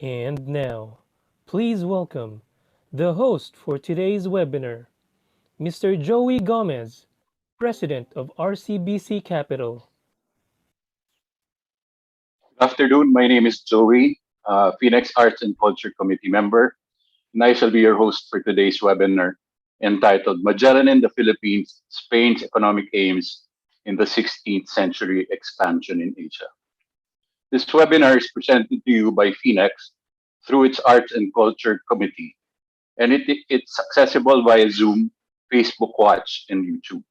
And now, please welcome the host for today's webinar, Mr. Joey Gomez, President of RCBC Capital. Good afternoon. My name is Joey, FINEX Arts and Culture Committee member, and I shall be your host for today's webinar entitled Magellan in the Philippines, Spain's Economic Aims in the 16th Century Expansion in Asia. This webinar is presented to you by FINEX through its Arts and Culture Committee, and it's accessible via Zoom, Facebook Watch, and YouTube.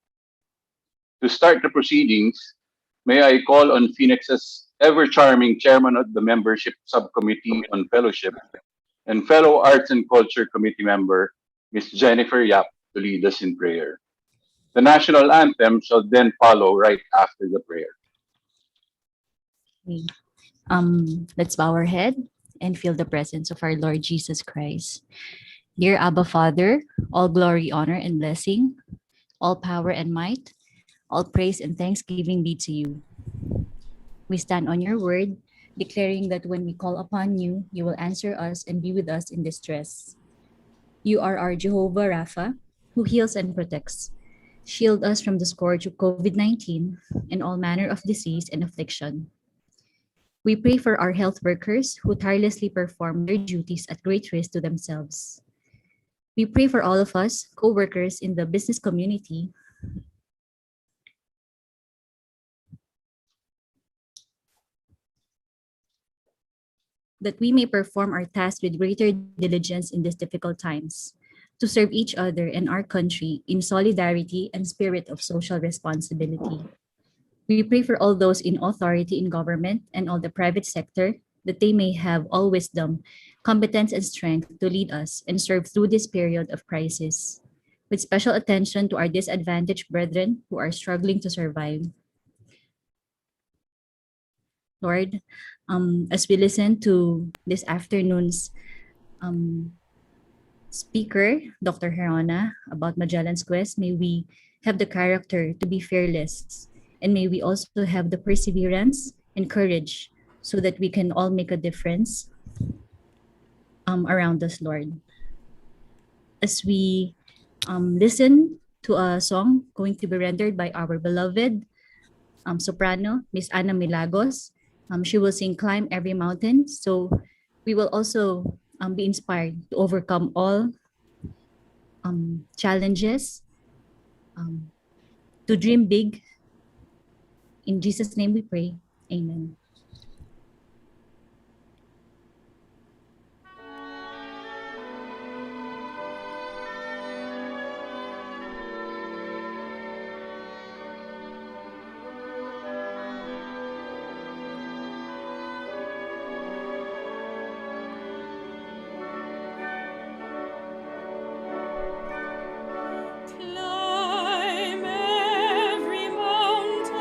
To start the proceedings, may I call on Phoenix's ever charming chairman of the membership subcommittee on fellowship and fellow Arts and Culture Committee member, Ms. Jennifer Yap, to lead us in prayer. The national anthem shall then follow right after the prayer. Okay. Let's bow our head and feel the presence of our Lord Jesus Christ. Dear Abba Father, all glory, honor, and blessing, all power and might, all praise and thanksgiving be to you. We stand on your word, declaring that when we call upon you, you will answer us and be with us in distress. You are our Jehovah Rapha, who heals and protects. Shield us from the scourge of COVID-19 and all manner of disease and affliction. We pray for our health workers who tirelessly perform their duties at great risk to themselves. We pray for all of us, co-workers in the business community, that we may perform our tasks with greater diligence in these difficult times, to serve each other and our country in solidarity and spirit of social responsibility. We pray for all those in authority in government and all the private sector, that they may have all wisdom, competence, and strength to lead us and serve through this period of crisis, with special attention to our disadvantaged brethren who are struggling to survive. Lord, as we listen to this afternoon's um, speaker, Dr. Herona, about Magellan's Quest, may we have the character to be fearless, and may we also have the perseverance and courage so that we can all make a difference around us, Lord. As we listen to a song going to be rendered by our beloved soprano, Miss Ana Milagos. She will sing Climb Every Mountain. So we will also be inspired to overcome all challenges, um, to dream big. In Jesus' name we pray. Amen. Climb every mountain,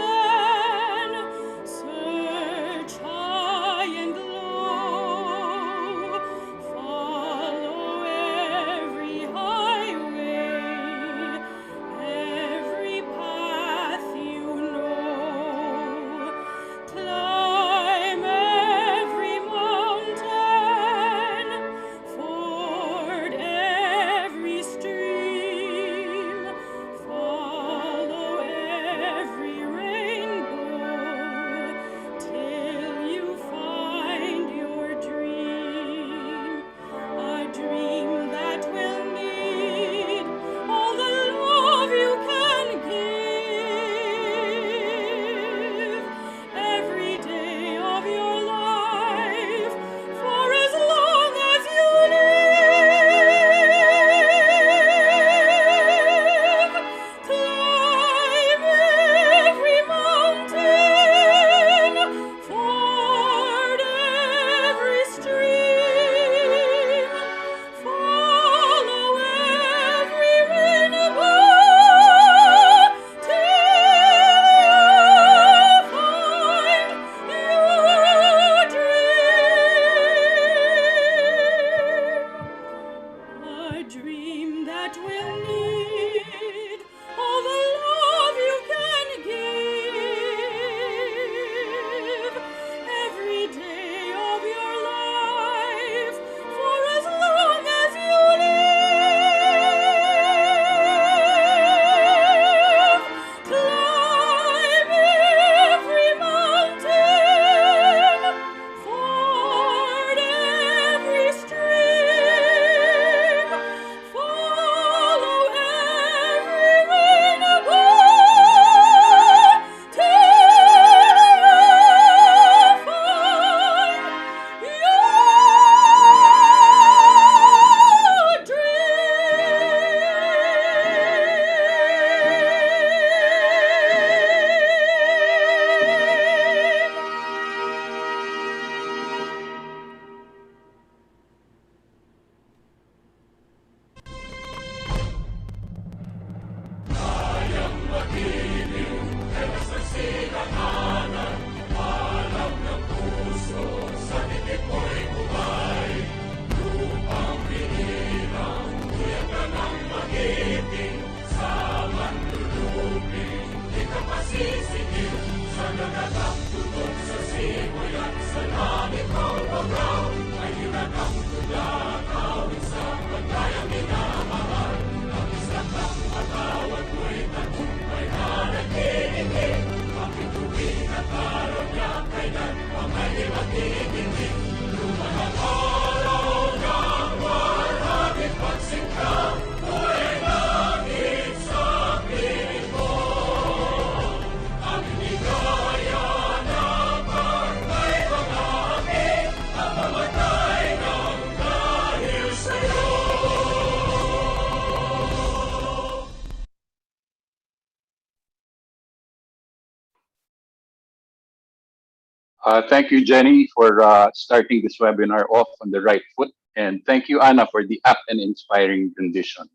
Thank you, Jenny, for starting this webinar off on the right foot. And thank you, Anna, for the apt and inspiring rendition.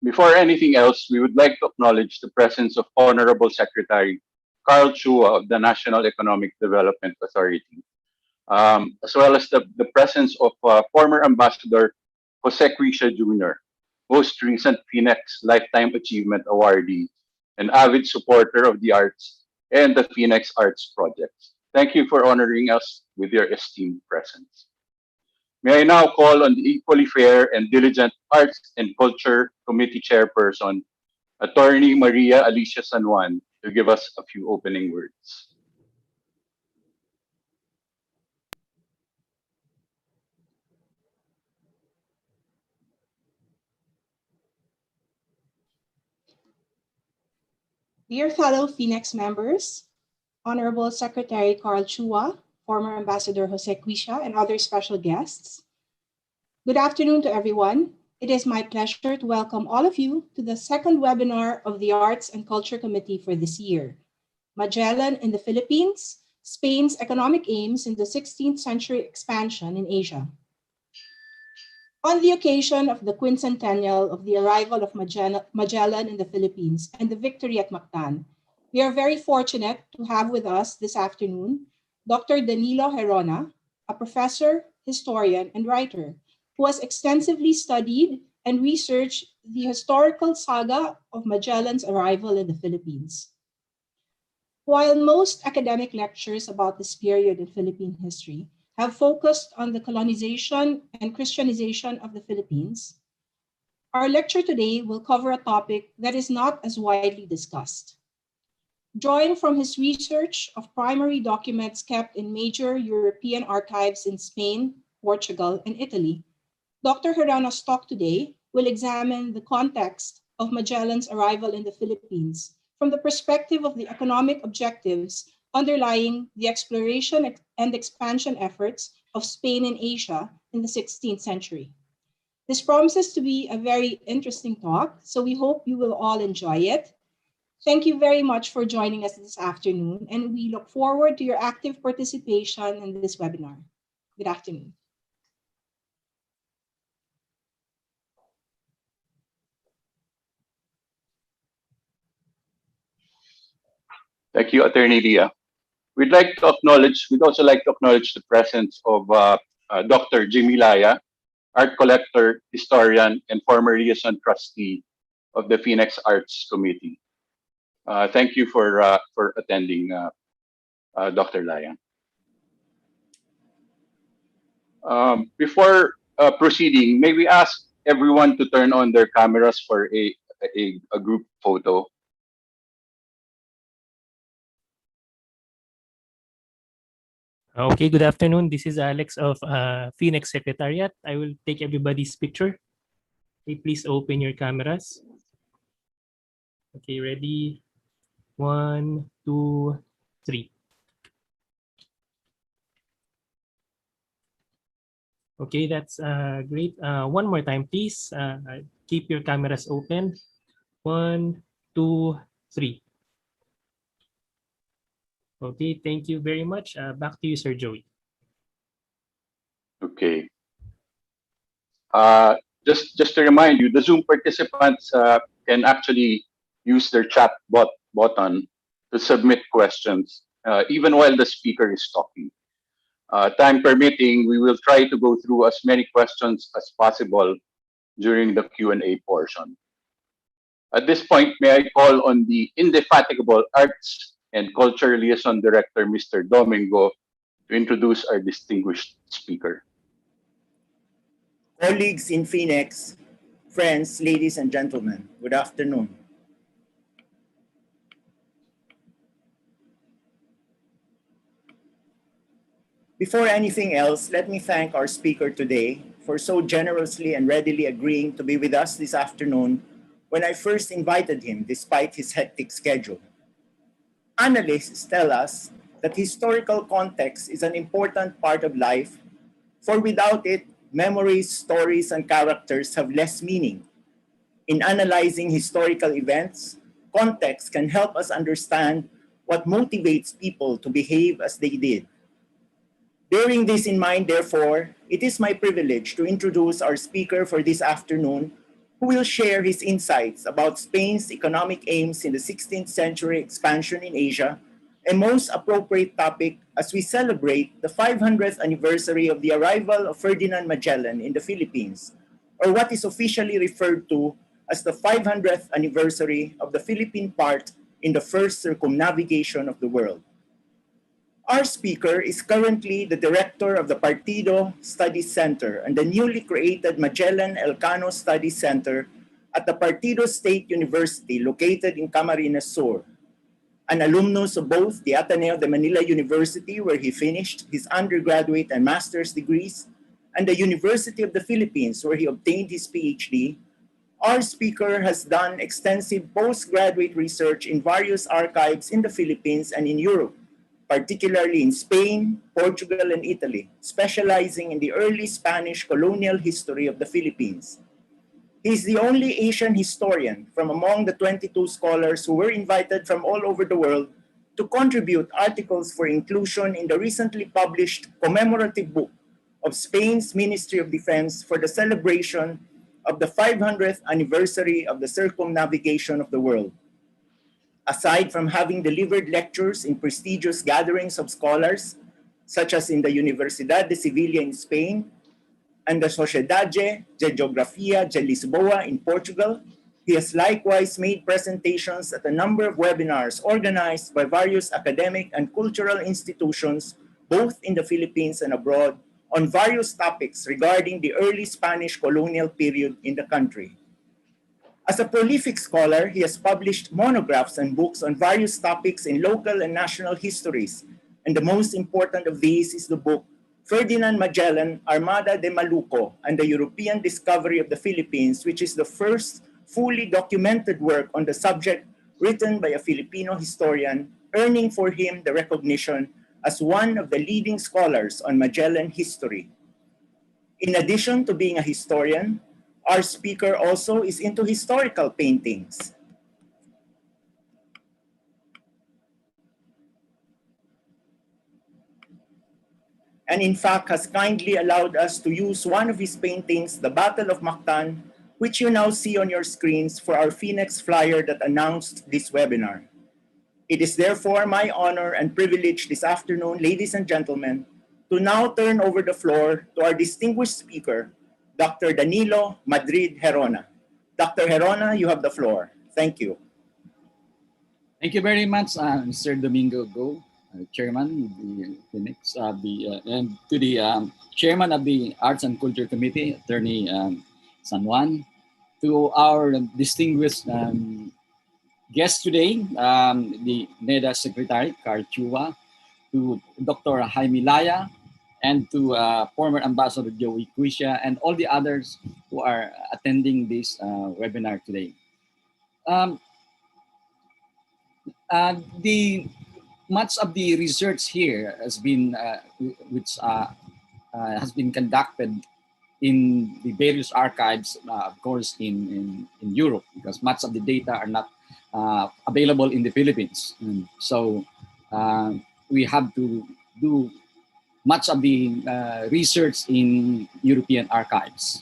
Before anything else, we would like to acknowledge the presence of Honorable Secretary Carl Chua of the National Economic Development Authority, as well as the presence of former Ambassador Jose Quisha Jr., most recent FINEX Lifetime Achievement Awardee, an avid supporter of the arts and the FINEX Arts Projects. Thank you for honoring us with your esteemed presence. May I now call on the equally fair and diligent Arts and Culture Committee Chairperson, Attorney Maria Alicia San Juan, to give us a few opening words. Dear fellow FINEX members, Honorable Secretary Carl Chua, former Ambassador Jose Quisha, and other special guests, good afternoon to everyone. It is my pleasure to welcome all of you to the second webinar of the Arts and Culture Committee for this year, Magellan in the Philippines, Spain's Economic Aims in the 16th Century Expansion in Asia. On the occasion of the quincentennial of the arrival of Magellan in the Philippines and the victory at Mactan, we are very fortunate to have with us this afternoon Dr. Danilo Herona, a professor, historian, and writer who has extensively studied and researched the historical saga of Magellan's arrival in the Philippines. While most academic lectures about this period in Philippine history have focused on the colonization and Christianization of the Philippines, our lecture today will cover a topic that is not as widely discussed. Drawing from his research of primary documents kept in major European archives in Spain, Portugal, and Italy, Dr. Herana's talk today will examine the context of Magellan's arrival in the Philippines from the perspective of the economic objectives underlying the exploration and expansion efforts of Spain in Asia in the 16th century. This promises to be a very interesting talk, so we hope you will all enjoy it. Thank you very much for joining us this afternoon, and we look forward to your active participation in this webinar. Good afternoon. Thank you, Attorney Leah. We'd also like to acknowledge the presence of Dr. Jimmy Laya, art collector, historian, and former liaison trustee of the FINEX Arts Committee. Thank you for attending, Dr. Laya. Before proceeding, may we ask everyone to turn on their cameras for a group photo? Okay, good afternoon. This is Alex of FINEX Secretariat. I will take everybody's picture. Okay, please open your cameras. Okay, ready? 1, 2, 3. Okay, that's great. One more time, please. Keep your cameras open. 1, 2, 3. Okay, thank you very much. Back to you, Sir Joey. Okay. Just to remind you, the Zoom participants can actually use their chat button to submit questions, even while the speaker is talking. Time permitting, we will try to go through as many questions as possible during the Q&A portion. At this point, may I call on the indefatigable Arts and Culture Liaison Director, Mr. Domingo, to introduce our distinguished speaker. Colleagues in FINEX, friends, ladies and gentlemen, good afternoon. Before anything else, let me thank our speaker today for so generously and readily agreeing to be with us this afternoon when I first invited him despite his hectic schedule. Analysts tell us that historical context is an important part of life, for without it, memories, stories, and characters have less meaning. In analyzing historical events, context can help us understand what motivates people to behave as they did. Bearing this in mind, therefore, it is my privilege to introduce our speaker for this afternoon, who will share his insights about Spain's economic aims in the 16th century expansion in Asia, a most appropriate topic as we celebrate the 500th anniversary of the arrival of Ferdinand Magellan in the Philippines, or what is officially referred to as the 500th anniversary of the Philippine part in the first circumnavigation of the world. Our speaker is currently the director of the Partido Studies Center and the newly created Magellan Elcano Studies Center at the Partido State University located in Camarines Sur. An alumnus of both the Ateneo de Manila University, where he finished his undergraduate and master's degrees, and the University of the Philippines, where he obtained his PhD, our speaker has done extensive postgraduate research in various archives in the Philippines and in Europe, particularly in Spain, Portugal, and Italy, specializing in the early Spanish colonial history of the Philippines. He is the only Asian historian from among the 22 scholars who were invited from all over the world to contribute articles for inclusion in the recently published commemorative book of Spain's Ministry of Defense for the celebration of the 500th anniversary of the circumnavigation of the world. Aside from having delivered lectures in prestigious gatherings of scholars, such as in the Universidad de Sevilla in Spain and the Sociedade de Geografia de Lisboa in Portugal, he has likewise made presentations at a number of webinars organized by various academic and cultural institutions, both in the Philippines and abroad, on various topics regarding the early Spanish colonial period in the country. As a prolific scholar, he has published monographs and books on various topics in local and national histories, and the most important of these is the book Ferdinand Magellan, Armada de Maluco, and the European Discovery of the Philippines, which is the first fully documented work on the subject written by a Filipino historian, earning for him the recognition as one of the leading scholars on Magellan history. In addition to being a historian, our speaker also is into historical paintings. And in fact has kindly allowed us to use one of his paintings, The Battle of Mactan, which you now see on your screens for our FINEX flyer that announced this webinar. It is therefore my honor and privilege this afternoon, ladies and gentlemen, to now turn over the floor to our distinguished speaker, Dr. Danilo Madrid Herona. Dr. Herona, you have the floor. Thank you. Thank you very much, Mr. Domingo Go, Chairman of the FINEX, and to the Chairman of the Arts and Culture Committee, Attorney San Juan, to our distinguished guest today, the NEDA Secretary, Carl Chua, to Dr. Jaime Laya, and to former Ambassador Joey Quisha, and all the others who are attending this webinar today. Much of the research here has been, has been conducted in the various archives, of course, in Europe, because much of the data are not available in the Philippines. And so we have to do much of the research in European archives.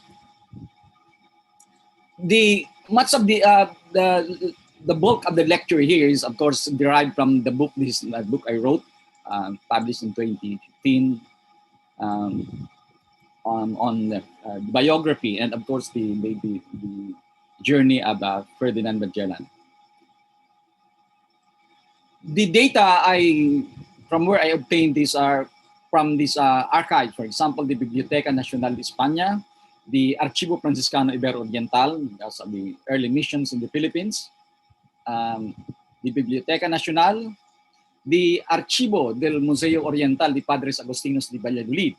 Much of the bulk of the lecture here is, of course, derived from the book. This book I wrote, published in 2015, on the biography and, of course, the journey about Ferdinand Magellan. The data from where I obtained these are from this archive. For example, the Biblioteca Nacional de España, the Archivo Franciscano Ibero-Oriental, that's the early missions in the Philippines, the Biblioteca Nacional, the Archivo del Museo Oriental de Padres Agostinos de Valladolid.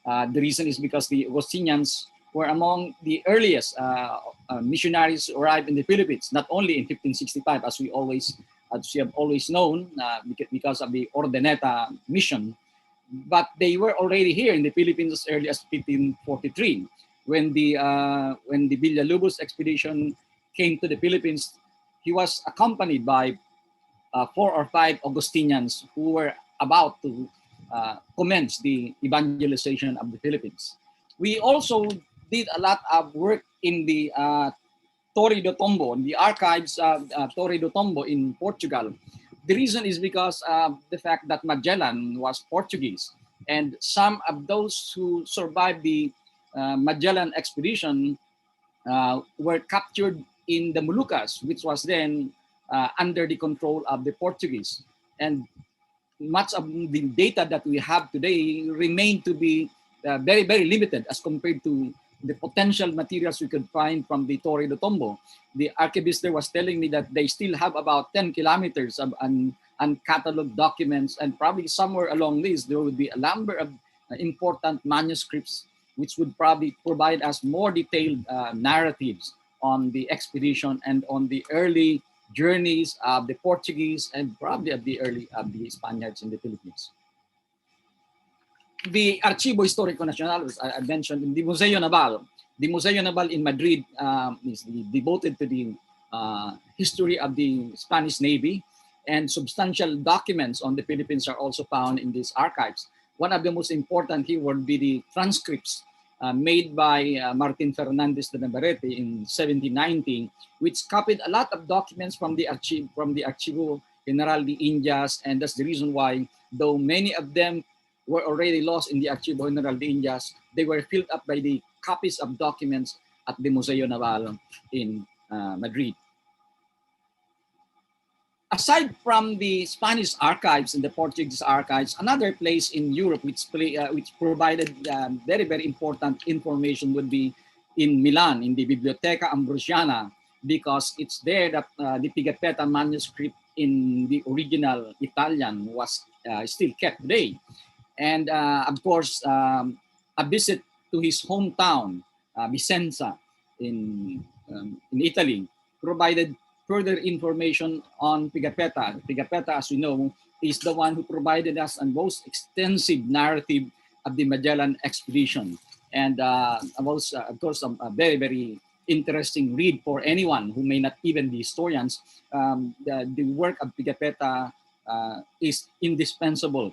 The reason is because the Agostinians were among the earliest missionaries who arrived in the Philippines, not only in 1565, as we have always known, because of the Ordeneta mission, but they were already here in the Philippines as early as 1543, when the Villalobos expedition came to the Philippines. He was accompanied by 4 or 5 Augustinians who were about to commence the evangelization of the Philippines. We also did a lot of work in the Torre do Tombo, in the archives of Torre do Tombo in Portugal. The reason is because of the fact that Magellan was Portuguese, and some of those who survived the Magellan expedition were captured in the Moluccas, which was then under the control of the Portuguese. And much of the data that we have today remain to be very, very limited as compared to the potential materials we could find from the Torre do Tombo. The archivist there was telling me that they still have about 10 kilometers of uncatalogued documents, and probably somewhere along this, there would be a number of important manuscripts which would probably provide us more detailed narratives on the expedition and on the early journeys of the Portuguese and probably of the Spaniards in the Philippines. The Archivo Histórico Nacional, as I mentioned, in the Museo Naval. The Museo Naval in Madrid is devoted to the history of the Spanish Navy, and substantial documents on the Philippines are also found in these archives. One of the most important here would be the transcripts made by Martin Fernandez de Navarrete in 1790, which copied a lot of documents from the Archivo General de Indias, and that's the reason why, though many of them were already lost in the Archivo General de Indias, they were filled up by the copies of documents at the Museo Naval in Madrid. Aside from the Spanish archives and the Portuguese archives, another place in Europe which provided very, very important information would be in Milan, in the Biblioteca Ambrosiana, because it's there that the Pikapeta manuscript in the original Italian was still kept today. And of course, a visit to his hometown, Vicenza in Italy, provided further information on Pikapeta. Pikapeta, as we know, is the one who provided us a most extensive narrative of the Magellan expedition. And was, of course, a very, very interesting read for anyone who may not even be historians. The work of Pikapeta is indispensable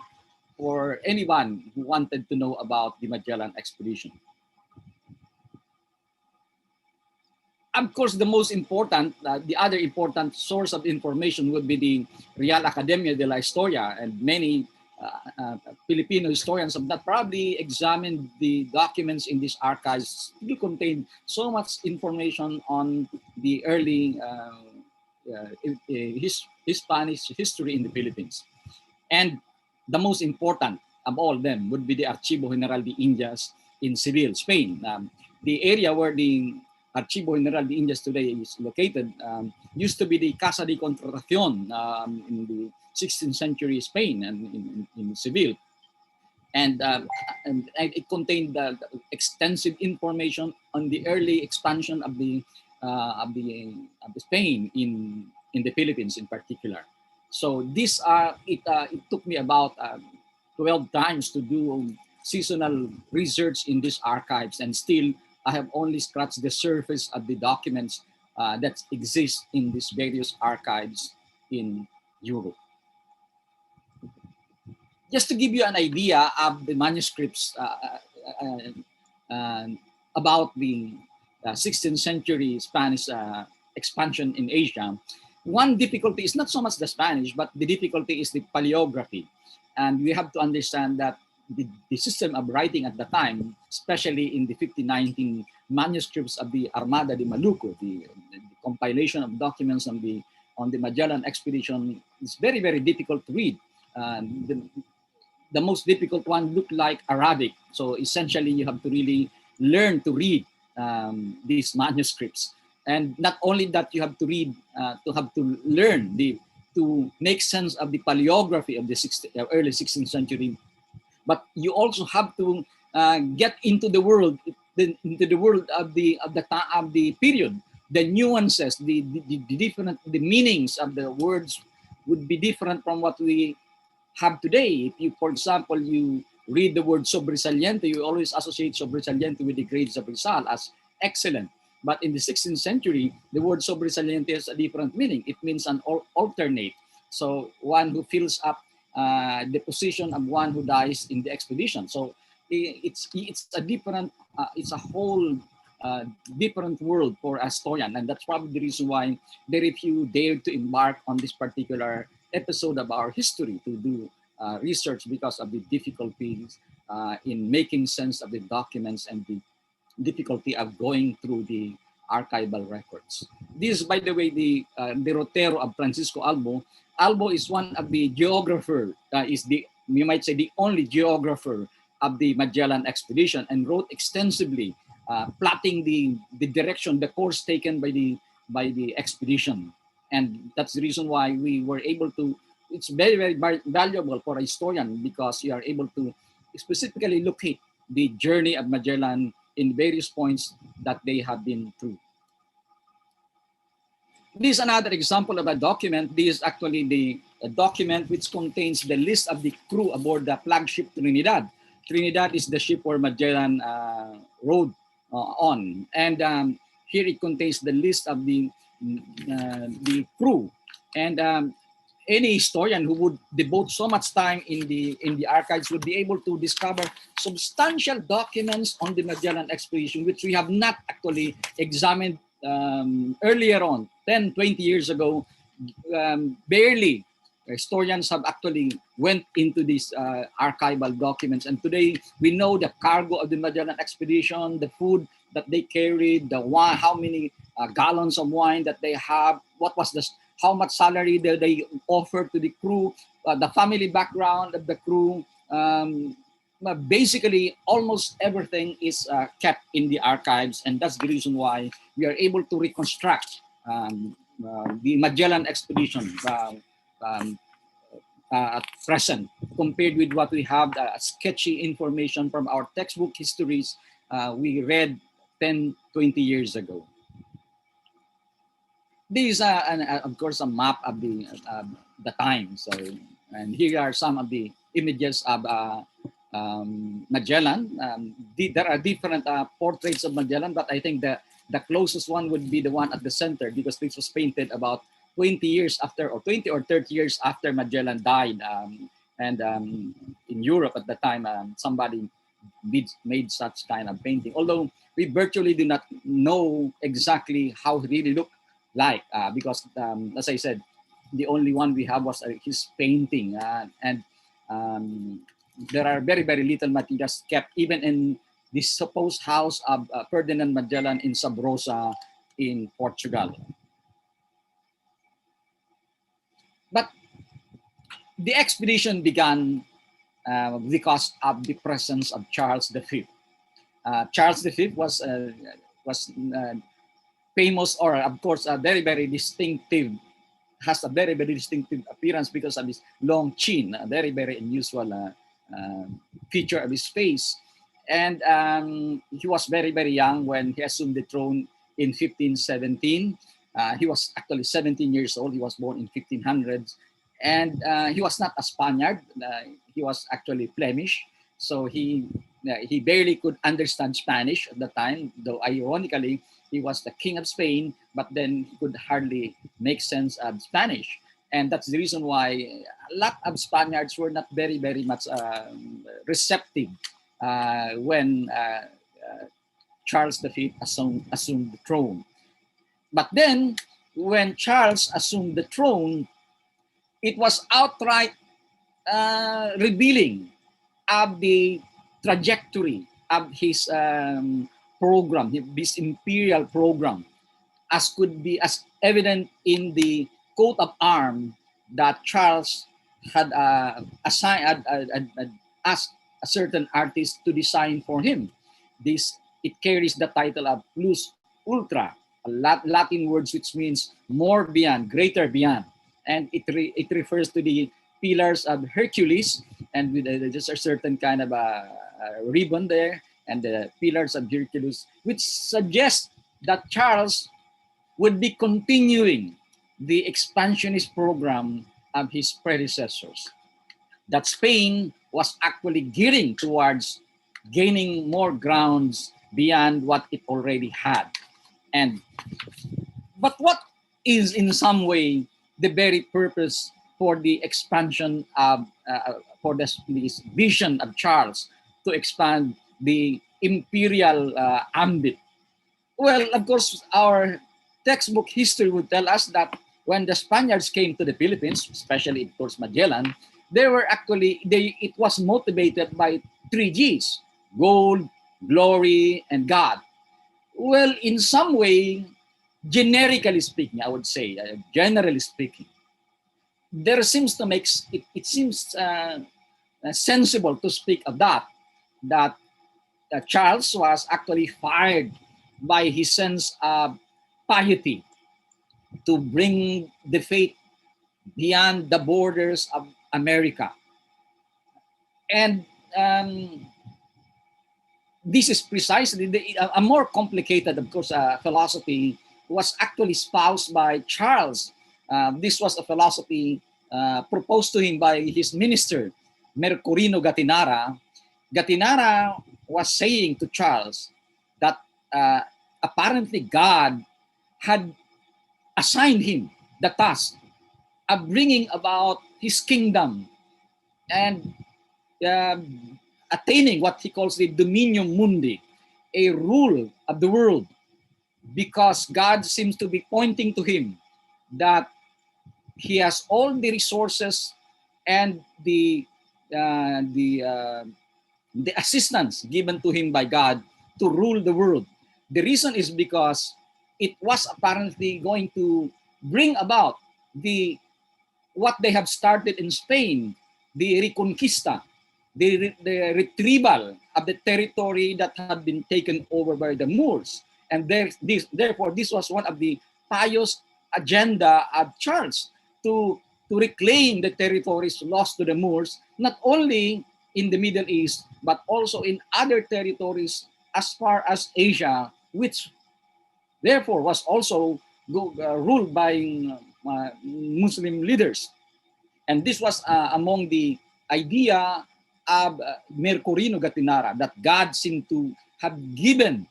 for anyone who wanted to know about the Magellan expedition. Of course, the most important, the other important source of information would be the Real Academia de la Historia, and many Filipino historians have not probably examined the documents in these archives. Still contain so much information on the early Spanish history in the Philippines. And the most important of all them would be the Archivo General de Indias in Seville, Spain. The area where the Archivo General de Indias today is located used to be the Casa de Contratación in the 16th century Spain and in Seville. And it contained extensive information on the early expansion of the Spain in the Philippines in particular. So these are, it took me about 12 times to do seasonal research in these archives, and still I have only scratched the surface of the documents that exist in these various archives in Europe. Just to give you an idea of the manuscripts about the 16th century Spanish expansion in Asia, one difficulty is not so much the Spanish, but the difficulty is the paleography. And we have to understand that the system of writing at the time, especially in the 1519 manuscripts of the Armada de Maluco, the compilation of documents on on the Magellan expedition is very, very difficult to read. The most difficult one look like Arabic. So essentially you have to really learn to read these manuscripts. And not only that, you have to read, to learn to make sense of the paleography of the early 16th century, but you also have to get into the world, of the period. The nuances, the different, the meanings of the words would be different from what we have today. If you, for example, you read the word sobresaliente, you always associate sobresaliente with the grades of Rizal as excellent. But in the 16th century, the word sobresaliente has a different meaning. It means an alternate. So one who fills up the position of one who dies in the expedition. So it's a different, it's a whole different world for a historian. And that's probably the reason why very few dared to embark on this particular episode of our history to do research, because of the difficulties in making sense of the documents and the difficulty of going through the archival records. This is, by the way, the Rotero of Francisco Albo. Albo is one of the geographer, you might say the only geographer of the Magellan expedition, and wrote extensively, plotting the direction, the course taken by the expedition. And that's the reason why we were able to, it's very, very valuable for a historian, because you are able to specifically locate the journey of Magellan in various points that they have been through. This is another example of a document. This is actually a document which contains the list of the crew aboard the flagship Trinidad. Trinidad is the ship where Magellan rode on. And here it contains the list of the crew. And any historian who would devote so much time in the archives would be able to discover substantial documents on the Magellan expedition, which we have not actually examined earlier on, 10, 20 years ago. Barely historians have actually went into these archival documents. And today we know the cargo of the Magellan expedition, the food that they carried, the wine, how many gallons of wine that they have, how much salary they offer to the crew, the family background of the crew. Basically, almost everything is kept in the archives, and that's the reason why we are able to reconstruct the Magellan expedition at present, compared with what we have, sketchy information from our textbook histories we read 10, 20 years ago. This is, of course, a map of the time. So, and here are some of the images of Magellan. There are different portraits of Magellan, but I think the closest one would be the one at the center, because this was painted about 20 years after, or 20 or 30 years after Magellan died. And in Europe at the time, somebody made such kind of painting. Although we virtually do not know exactly how he really looked like, because as I said, the only one we have was his painting, and there are very, very little materials kept even in the supposed house of Ferdinand Magellan in Sabrosa in Portugal. But the expedition began because of the presence of Charles V. Charles V was famous, or of course, very, very distinctive, has a very, very distinctive appearance because of his long chin, a very, very unusual feature of his face. And he was very, very young when he assumed the throne in 1517. He was actually 17 years old. He was born in 1500s. And he was not a Spaniard. He was actually Flemish. So he barely could understand Spanish at the time, though ironically, he was the king of Spain, but then he could hardly make sense of Spanish. And that's the reason why a lot of Spaniards were not very, very much receptive when Charles V assumed the throne. But then, when Charles assumed the throne, it was outright revealing of the trajectory of his program, his imperial program, as could be as evident in the coat of arms that Charles had had asked a certain artist to design for him. It carries the title of Plus Ultra, a Latin words which means more beyond, greater beyond, and it refers to the pillars of Hercules, and with just a certain kind of a ribbon there, and the pillars of Hercules, which suggests that Charles would be continuing the expansionist program of his predecessors. That Spain was actually gearing towards gaining more grounds beyond what it already had. But what is in some way the very purpose for the expansion of, for this vision of Charles to expand the imperial ambit? Well, of course, our textbook history would tell us that when the Spaniards came to the Philippines, especially of course Magellan, it was motivated by 3 Gs: gold, glory, and God. Well, in some way, generically speaking, I would say, generally speaking, there seems to make it seems sensible to speak of that Charles was actually fired by his sense of piety to bring the faith beyond the borders of America. And this is precisely a more complicated, of course, philosophy was actually espoused by Charles. This was a philosophy proposed to him by his minister, Mercurino Gattinara. Gattinara was saying to Charles that apparently God had assigned him the task of bringing about his kingdom and attaining what he calls the dominium mundi, a rule of the world, because God seems to be pointing to him that he has all the resources and the assistance given to him by God to rule the world. The reason is because it was apparently going to bring about what they have started in Spain, the Reconquista, the retrieval of the territory that had been taken over by the Moors. And therefore, this was one of the pious agenda of Charles to reclaim the territories lost to the Moors, not only in the Middle East, but also in other territories as far as Asia, which therefore was also ruled by Muslim leaders. And this was among the idea of Mercurino Gattinara, that God seemed to have given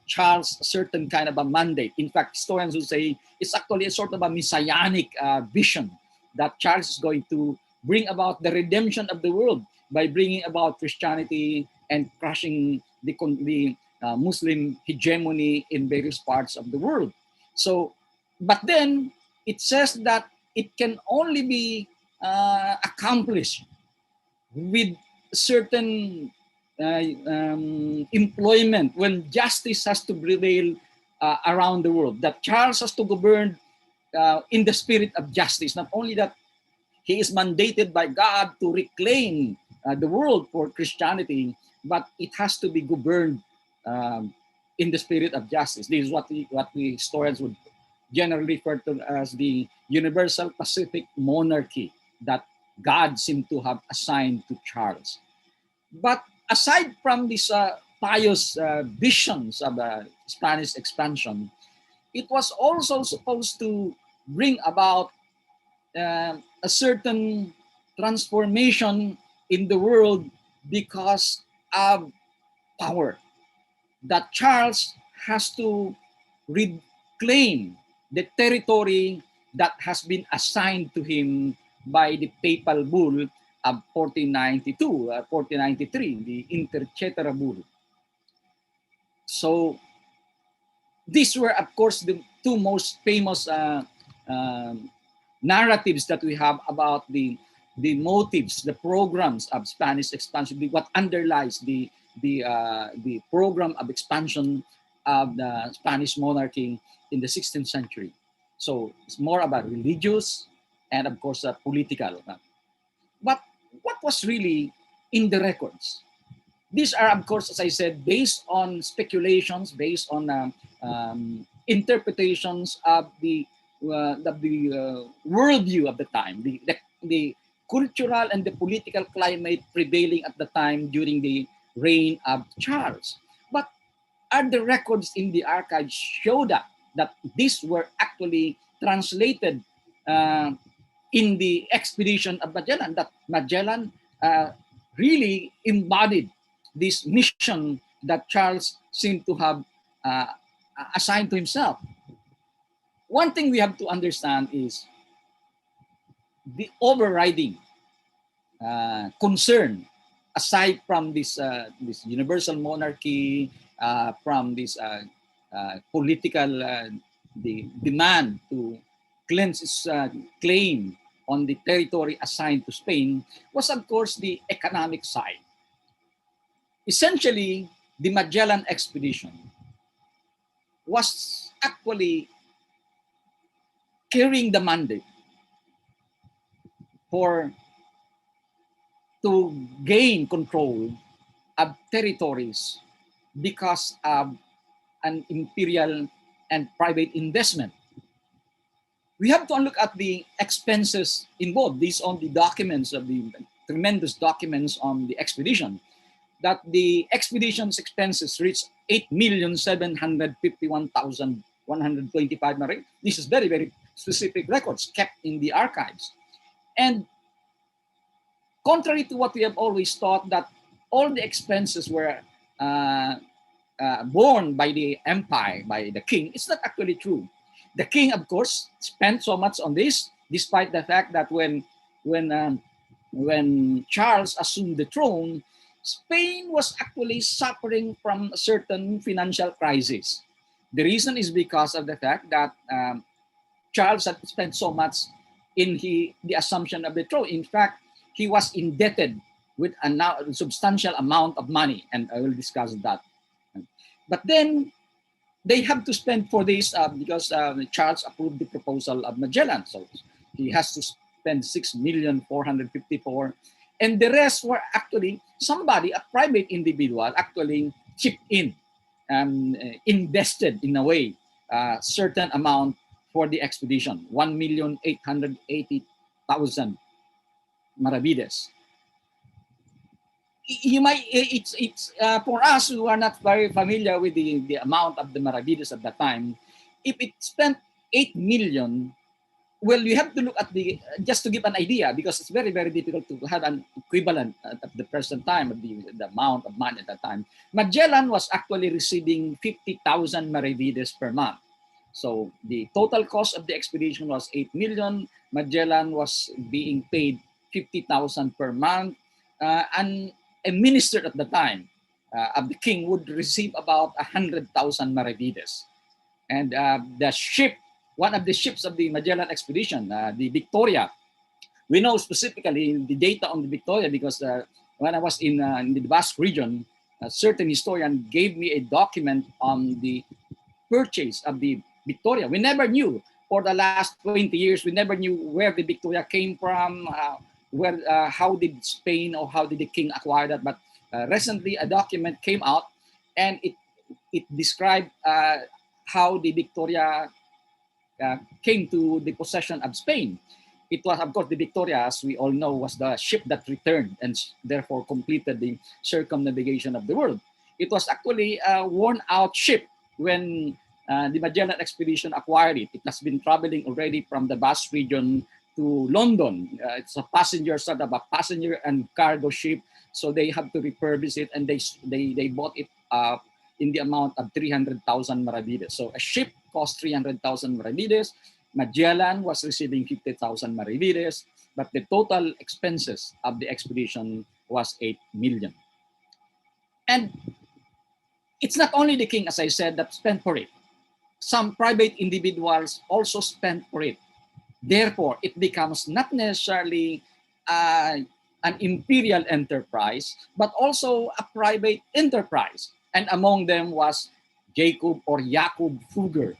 Charles a certain kind of a mandate. In fact, historians will say it's actually a sort of a messianic vision that Charles is going to bring about the redemption of the world by bringing about Christianity and crushing the Muslim hegemony in various parts of the world. So, but then it says that it can only be accomplished with certain employment, when justice has to prevail around the world, that Charles has to govern in the spirit of justice. Not only that he is mandated by God to reclaim the world for Christianity, but it has to be governed in the spirit of justice. This is what we historians would generally refer to as the universal Pacific monarchy that God seemed to have assigned to Charles. But aside from these pious visions of Spanish expansion, it was also supposed to bring about a certain transformation in the world because of power. That Charles has to reclaim the territory that has been assigned to him by the papal bull of 1493, the Inter Cetera bull. So these were, of course, the two most famous narratives that we have about the motives, the programs of Spanish expansion, what underlies the program of expansion of the Spanish monarchy in the 16th century. So it's more about religious and of course political. But what was really in the records? These are, of course, as I said, based on speculations, based on interpretations of the worldview of the time, the cultural and the political climate prevailing at the time during the reign of Charles. But are the records in the archives show that these were actually translated in the expedition of Magellan, that Magellan really embodied this mission that Charles seemed to have uh, assigned to himself. One thing we have to understand is the overriding concern, aside from this universal monarchy, from this political the demand to cleanse its claim on the territory assigned to Spain, was of course the economic side. Essentially, the Magellan expedition was actually carrying the mandate for to gain control of territories because of an imperial and private investment. We have to look at the expenses involved. These on the documents of the tremendous documents on the expedition, that the expedition's expenses reached 8,751,125. This is very, very specific records kept in the archives. And contrary to what we have always thought, that all the expenses were borne by the empire, by the king, it's not actually true. The king, of course, spent so much on this, despite the fact that when Charles assumed the throne, Spain was actually suffering from a certain financial crisis. The reason is because of the fact that Charles had spent so much in the assumption of the throne. In fact, he was indebted with a substantial amount of money, and I will discuss that. But then they have to spend for this because Charles approved the proposal of Magellan, so he has to spend 6,454,000, and the rest were actually somebody, a private individual, actually chipped in and invested in a way certain amount for the expedition, 1,880,000 maravedis. You might, it's for us who are not very familiar with the amount of the maravedis at that time, if it spent 8 million, well, you have to look at the, just to give an idea, because it's very, very difficult to have an equivalent at the present time of the amount of money at that time. Magellan was actually receiving 50,000 maravedis per month. So the total cost of the expedition was 8 million. Magellan was being paid 50,000 per month. And a minister at the time of the king would receive about 100,000 maravedis. And the ship, one of the ships of the Magellan expedition, the Victoria, we know specifically the data on the Victoria because when I was in the Basque region, a certain historian gave me a document on the purchase of the Victoria. We never knew for the last 20 years, we never knew where the Victoria came from, how did Spain or how did the king acquire that. But recently a document came out and it described how the Victoria came to the possession of Spain. It was, of course, the Victoria, as we all know, was the ship that returned and therefore completed the circumnavigation of the world. It was actually a worn-out ship when the Magellan expedition acquired it. It has been traveling already from the Basque region to London. It's a passenger, sort of a passenger and cargo ship. So they have to refurbish it, and they bought it in the amount of 300,000 maravedis. So a ship cost 300,000 maravedis. Magellan was receiving 50,000 maravedis, but the total expenses of the expedition was 8 million. And it's not only the king, as I said, that spent for it. Some private individuals also spent for it. Therefore, it becomes not necessarily an imperial enterprise, but also a private enterprise. And among them was Jacob Fugger,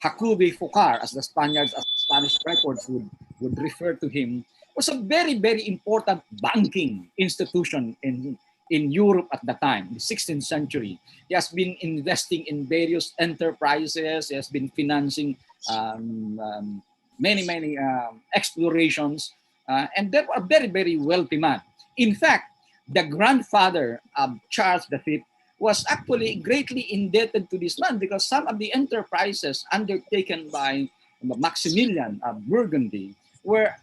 Jacobi Focar, as the Spaniards, as Spanish records would refer to him, was a very, very important banking institution in Europe at the time, the 16th century. He has been investing in various enterprises. He has been financing many explorations, and they were a very, very wealthy man. In fact, the grandfather of Charles V was actually greatly indebted to this man because some of the enterprises undertaken by Maximilian of Burgundy were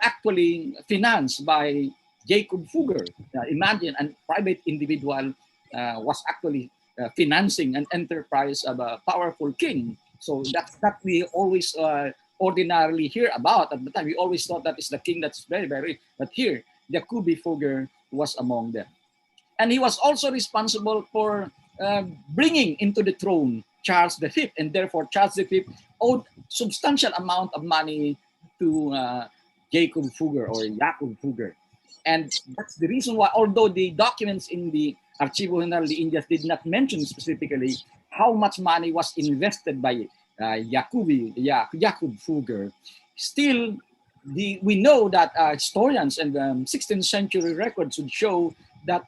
actually financed by Jacob Fugger. Imagine a private individual was actually financing an enterprise of a powerful king. So that's that we always ordinarily hear about at the time. We always thought that is the king that's very, very, but here, Jacobi Fugger was among them. And he was also responsible for bringing into the throne Charles V, and therefore Charles V owed substantial amount of money to Jacob Fugger or Jacob Fugger. And that's the reason why, although the documents in the Archibald Indias did not mention specifically how much money was invested by Jacob Fugger, still we know that historians and 16th century records would show that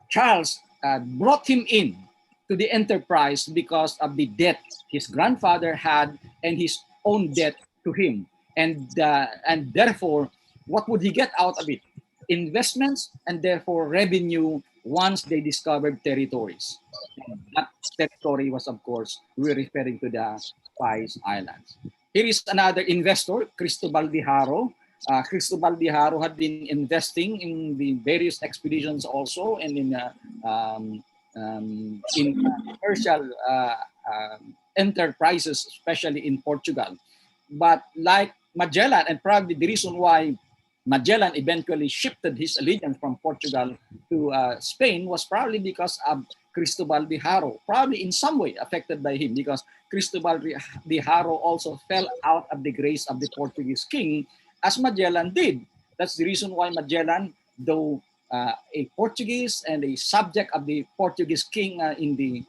Charles brought him in to the enterprise because of the debt his grandfather had and his own debt to him. And therefore, what would he get out of it? Investments and therefore revenue once they discovered territories. And that territory was, of course, we're referring to the Spice Islands. Here is another investor, Cristobal de Haro. Cristobal de Haro had been investing in the various expeditions also and in commercial enterprises, especially in Portugal. But like Magellan, and probably the reason why Magellan eventually shifted his allegiance from Portugal to Spain was probably because of Cristobal de Haro, probably in some way affected by him, because Cristobal de Haro also fell out of the grace of the Portuguese king, as Magellan did. That's the reason why Magellan, though a Portuguese and a subject of the Portuguese king in the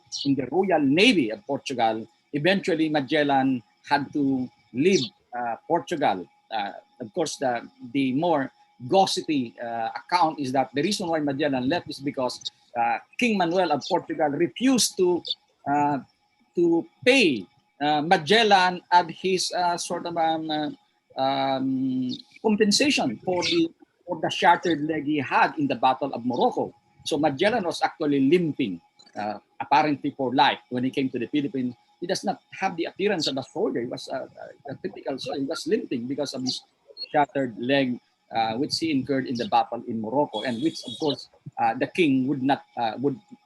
Royal Navy of Portugal, eventually Magellan had to leave Portugal. Of course, the more gossipy account is that the reason why Magellan left is because King Manuel of Portugal refused to pay Magellan at his sort of compensation for the shattered leg he had in the Battle of Morocco. So Magellan was actually limping, apparently for life. When he came to the Philippines, he does not have the appearance of a soldier. He was a typical soldier. He was limping because of his shattered leg, which he incurred in the battle in Morocco, and which, of course, the king would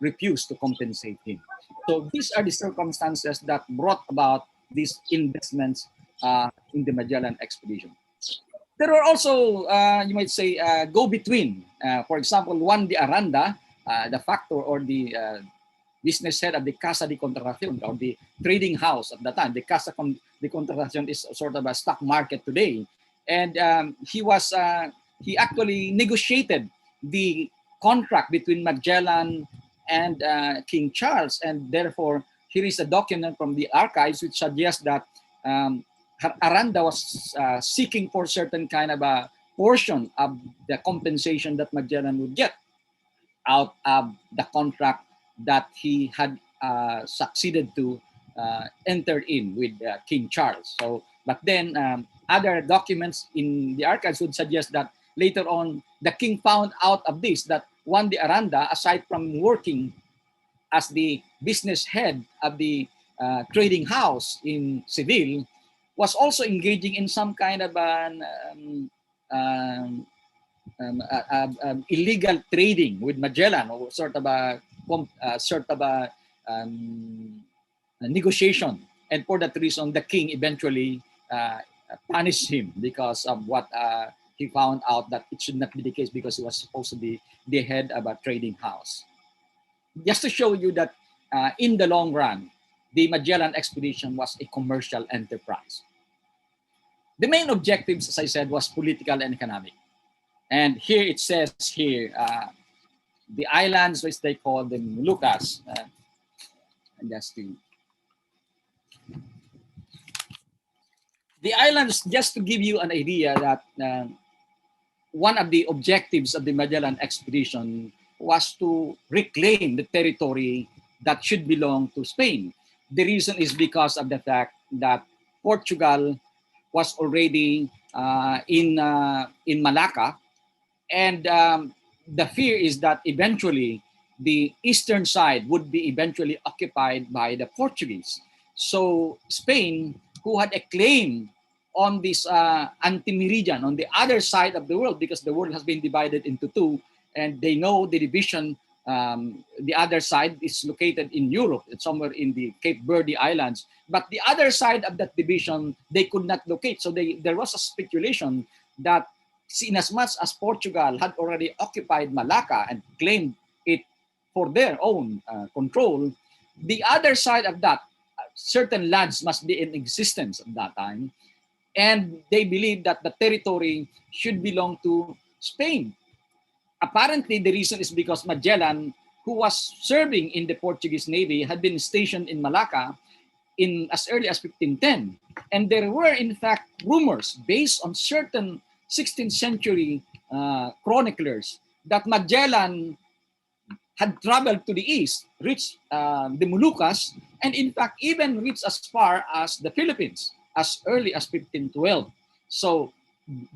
refuse to compensate him. So these are the circumstances that brought about these investments in the Magellan expedition. There were also, you might say, go-between. For example, Juan de Aranda, the factor or the business head of the Casa de Contratación, or the trading house at the time. The Casa de Contratación is sort of a stock market today. And he actually negotiated the contract between Magellan and King Charles. And therefore, here is a document from the archives which suggests that Aranda was seeking for certain kind of a portion of the compensation that Magellan would get out of the contract that he had succeeded to enter in with King Charles. So, but then other documents in the archives would suggest that later on the king found out of this, that Juan de Aranda, aside from working as the business head of the trading house in Seville, was also engaging in some kind of an illegal trading with Magellan, or sort of a negotiation. And for that reason, the king eventually punished him because of what he found out that it should not be the case, because he was supposed to be the head of a trading house. Just to show you that in the long run, the Magellan expedition was a commercial enterprise. The main objectives, as I said, was political and economic. And here it says here, the islands, which they call the Moluccas, and just to The islands, just to give you an idea that one of the objectives of the Magellan expedition was to reclaim the territory that should belong to Spain. The reason is because of the fact that Portugal was already in Malacca, and the fear is that eventually the eastern side would be eventually occupied by the Portuguese. So Spain, who had a claim on this anti-meridian, on the other side of the world, because the world has been divided into two, and they know the division, the other side is located in Europe, it's somewhere in the Cape Verde Islands, but the other side of that division, they could not locate. So there was a speculation that in as much as Portugal had already occupied Malacca and claimed it for their own control, the other side of that, certain lands must be in existence at that time, and they believed that the territory should belong to Spain. Apparently, the reason is because Magellan, who was serving in the Portuguese Navy, had been stationed in Malacca in as early as 1510. And there were, in fact, rumors based on certain 16th century chroniclers that Magellan had traveled to the east, reached the Moluccas, and in fact even reached as far as the Philippines as early as 1512. So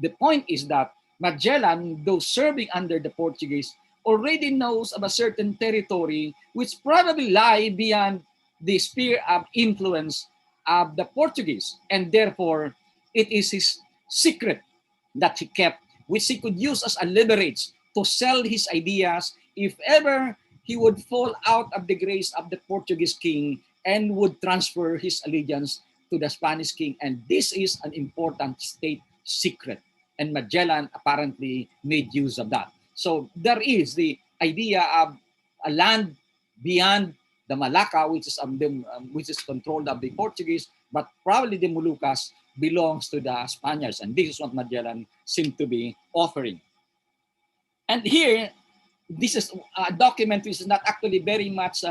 the point is that Magellan, though serving under the Portuguese, already knows of a certain territory which probably lie beyond the sphere of influence of the Portuguese, and therefore it is his secret that he kept, which he could use as a leverage to sell his ideas if ever he would fall out of the grace of the Portuguese king and would transfer his allegiance to the Spanish king. And this is an important state secret. And Magellan apparently made use of that. So there is the idea of a land beyond the Malacca, which is controlled of the Portuguese, but probably the Moluccas belongs to the Spaniards. And this is what Magellan seemed to be offering. And here, this is a document which is not actually very much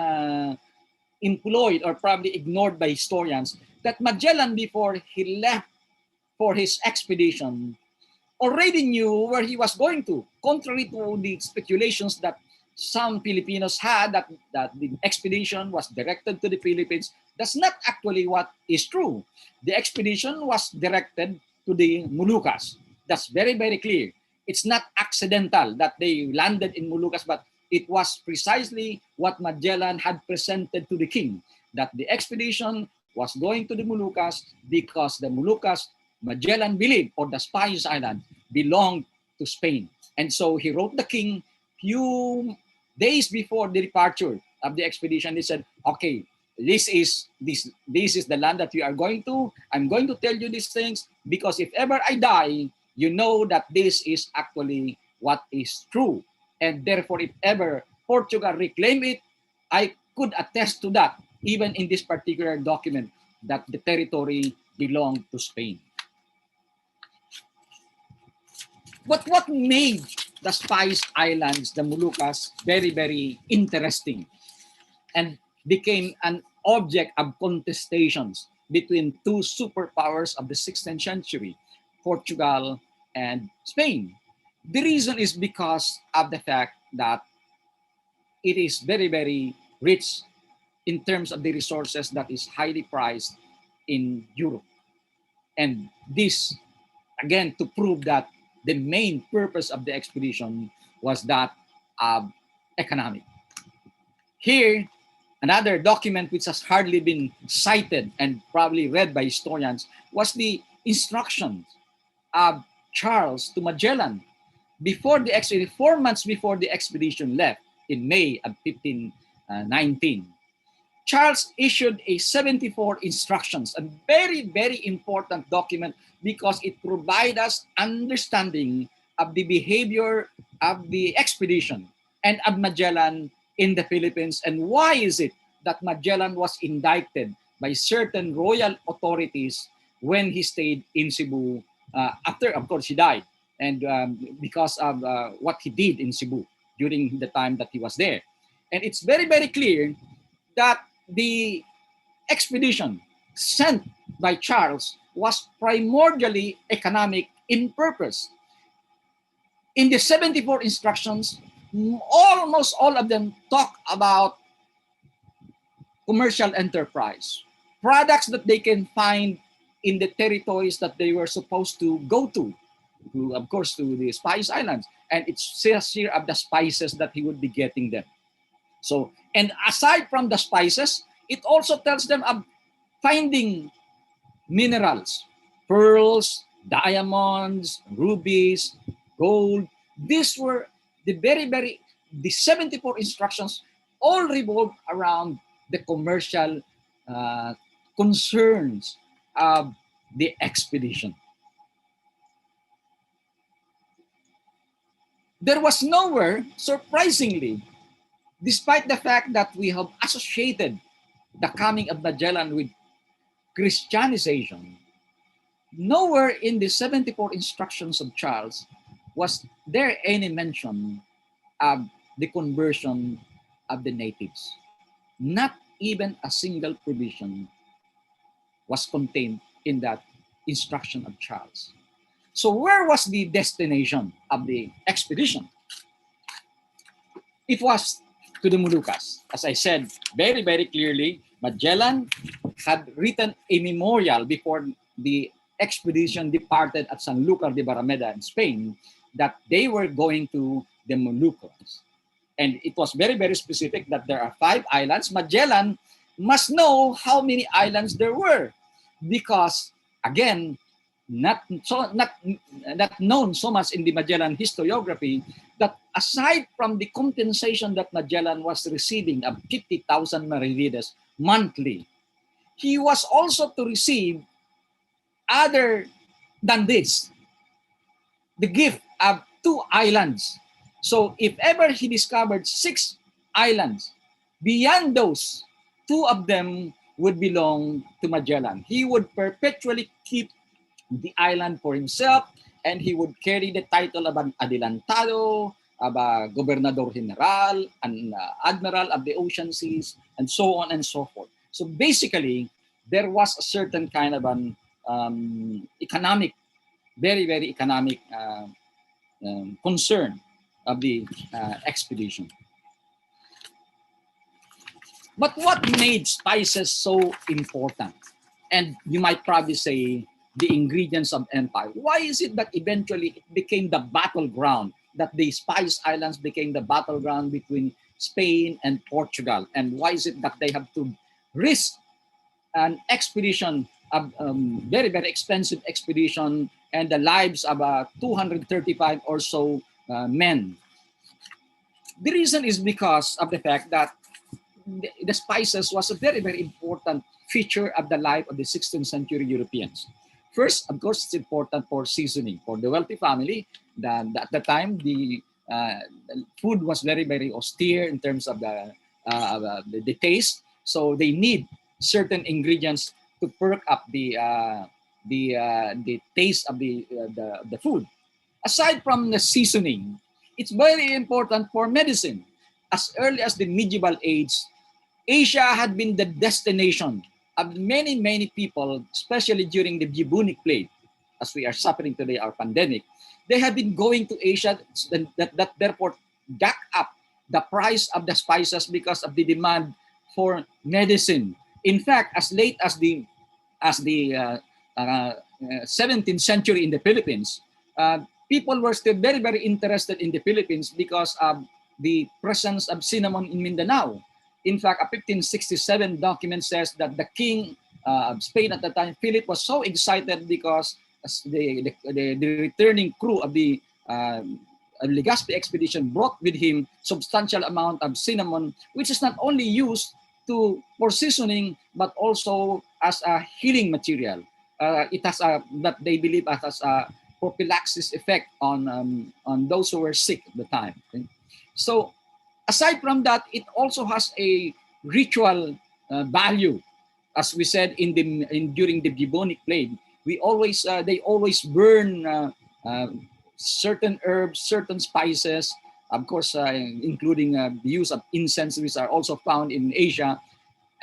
employed or probably ignored by historians, that Magellan, before he left for his expedition, already knew where he was going to, contrary to the speculations that some Filipinos had that the expedition was directed to the Philippines. That's not actually what is true. The expedition was directed to the Moluccas. That's very, very clear. It's not accidental that they landed in Moluccas, but it was precisely what Magellan had presented to the king, that the expedition was going to the Moluccas because the Moluccas, Magellan believed, or the Spice Island, belonged to Spain. And so he wrote the king few days before the departure of the expedition. He said, okay, this is the land that we are going to. I'm going to tell you these things because if ever I die, you know that this is actually what is true. And therefore, if ever Portugal reclaim it, I could attest to that, even in this particular document, that the territory belonged to Spain. But what made the Spice Islands, the Moluccas, very, very interesting and became an object of contestations between two superpowers of the 16th century, Portugal and Spain? The reason is because of the fact that it is very, very rich in terms of the resources that is highly prized in Europe. And this, again, to prove that the main purpose of the expedition was that of economic. Here, another document which has hardly been cited and probably read by historians was the instructions of Charles to Magellan before the expedition, 4 months before the expedition left in May of 1519. Charles issued a 74 instructions, a very, very important document because it provides us understanding of the behavior of the expedition and of Magellan in the Philippines, and why is it that Magellan was indicted by certain royal authorities when he stayed in Cebu after, of course, he died, and because of what he did in Cebu during the time that he was there. And it's very, very clear that the expedition sent by Charles was primordially economic in purpose. In the 74 instructions, almost all of them talk about commercial enterprise, products that they can find in the territories that they were supposed to go to of course, to the Spice Islands. And it says here of the spices that he would be getting them. So, and aside from the spices, it also tells them of finding minerals, pearls, diamonds, rubies, gold. These were the 74 instructions all revolve around the commercial concerns of the expedition. There was nowhere, surprisingly, despite the fact that we have associated the coming of Magellan with Christianization, nowhere in the 74 instructions of Charles was there any mention of the conversion of the natives. Not even a single provision was contained in that instruction of Charles. So where was the destination of the expedition? It was to the Moluccas. As I said very, very clearly, Magellan had written a memorial before the expedition departed at Sanlúcar de Barrameda in Spain that they were going to the Moluccas. And it was very, very specific that there are 5 islands. Magellan must know how many islands there were because, again, not known so much in the Magellan historiography that aside from the compensation that Magellan was receiving of 50,000 maravedis monthly, he was also to receive other than this, the gift of 2 islands. So if ever he discovered 6 islands, beyond those, 2 of them would belong to Magellan. He would perpetually keep the island for himself, and he would carry the title of an adelantado, of a gobernador general, an admiral of the ocean seas, and so on and so forth. So basically, there was a certain kind of an economic, very, very economic concern of the expedition. But what made spices so important? And you might probably say the ingredients of empire. Why is it that eventually it became the battleground, that the Spice Islands became the battleground between Spain and Portugal? And why is it that they have to risk an expedition, a very, very expensive expedition, and the lives of 235 or so men? The reason is because of the fact that the spices was a very, very important feature of the life of the 16th century Europeans. First, of course, it's important for seasoning. For the wealthy family, at the time, the food was very, very austere in terms of the taste. So they need certain ingredients to perk up the taste of the food. Aside from the seasoning, it's very important for medicine. As early as the medieval age, Asia had been the destination of many, many people, especially during the bubonic plague, as we are suffering today, our pandemic. They have been going to Asia that therefore jack up the price of the spices because of the demand for medicine. In fact, as late as the 17th century in the Philippines, people were still very, very interested in the Philippines because of the presence of cinnamon in Mindanao. In fact, a 1567 document says that the king of Spain at the time, Philip, was so excited because the returning crew of the Legazpi expedition brought with him substantial amount of cinnamon, which is not only used for seasoning, but also as a healing material. It has that they believe has a prophylaxis effect on those who were sick at the time. Okay? So aside from that, it also has a ritual value. As we said during the bubonic plague, they always burn certain herbs, certain spices, of course, including the use of incense, which are also found in Asia.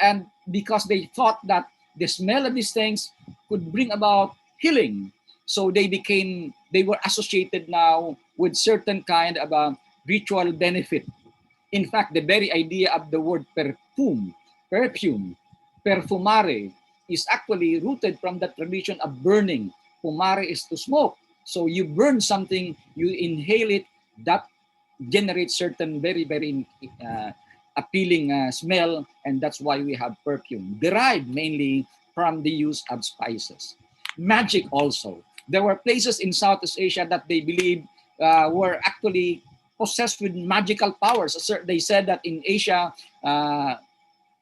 And because they thought that the smell of these things could bring about healing. So they were associated now with certain kind of a ritual benefit. In fact, the very idea of the word perfume, perfumare, is actually rooted from the tradition of burning. Fumare is to smoke. So you burn something, you inhale it, that generates certain very appealing smell, and that's why we have perfume, derived mainly from the use of spices. Magic also. There were places in Southeast Asia that they believe were actually possessed with magical powers. They said that in Asia,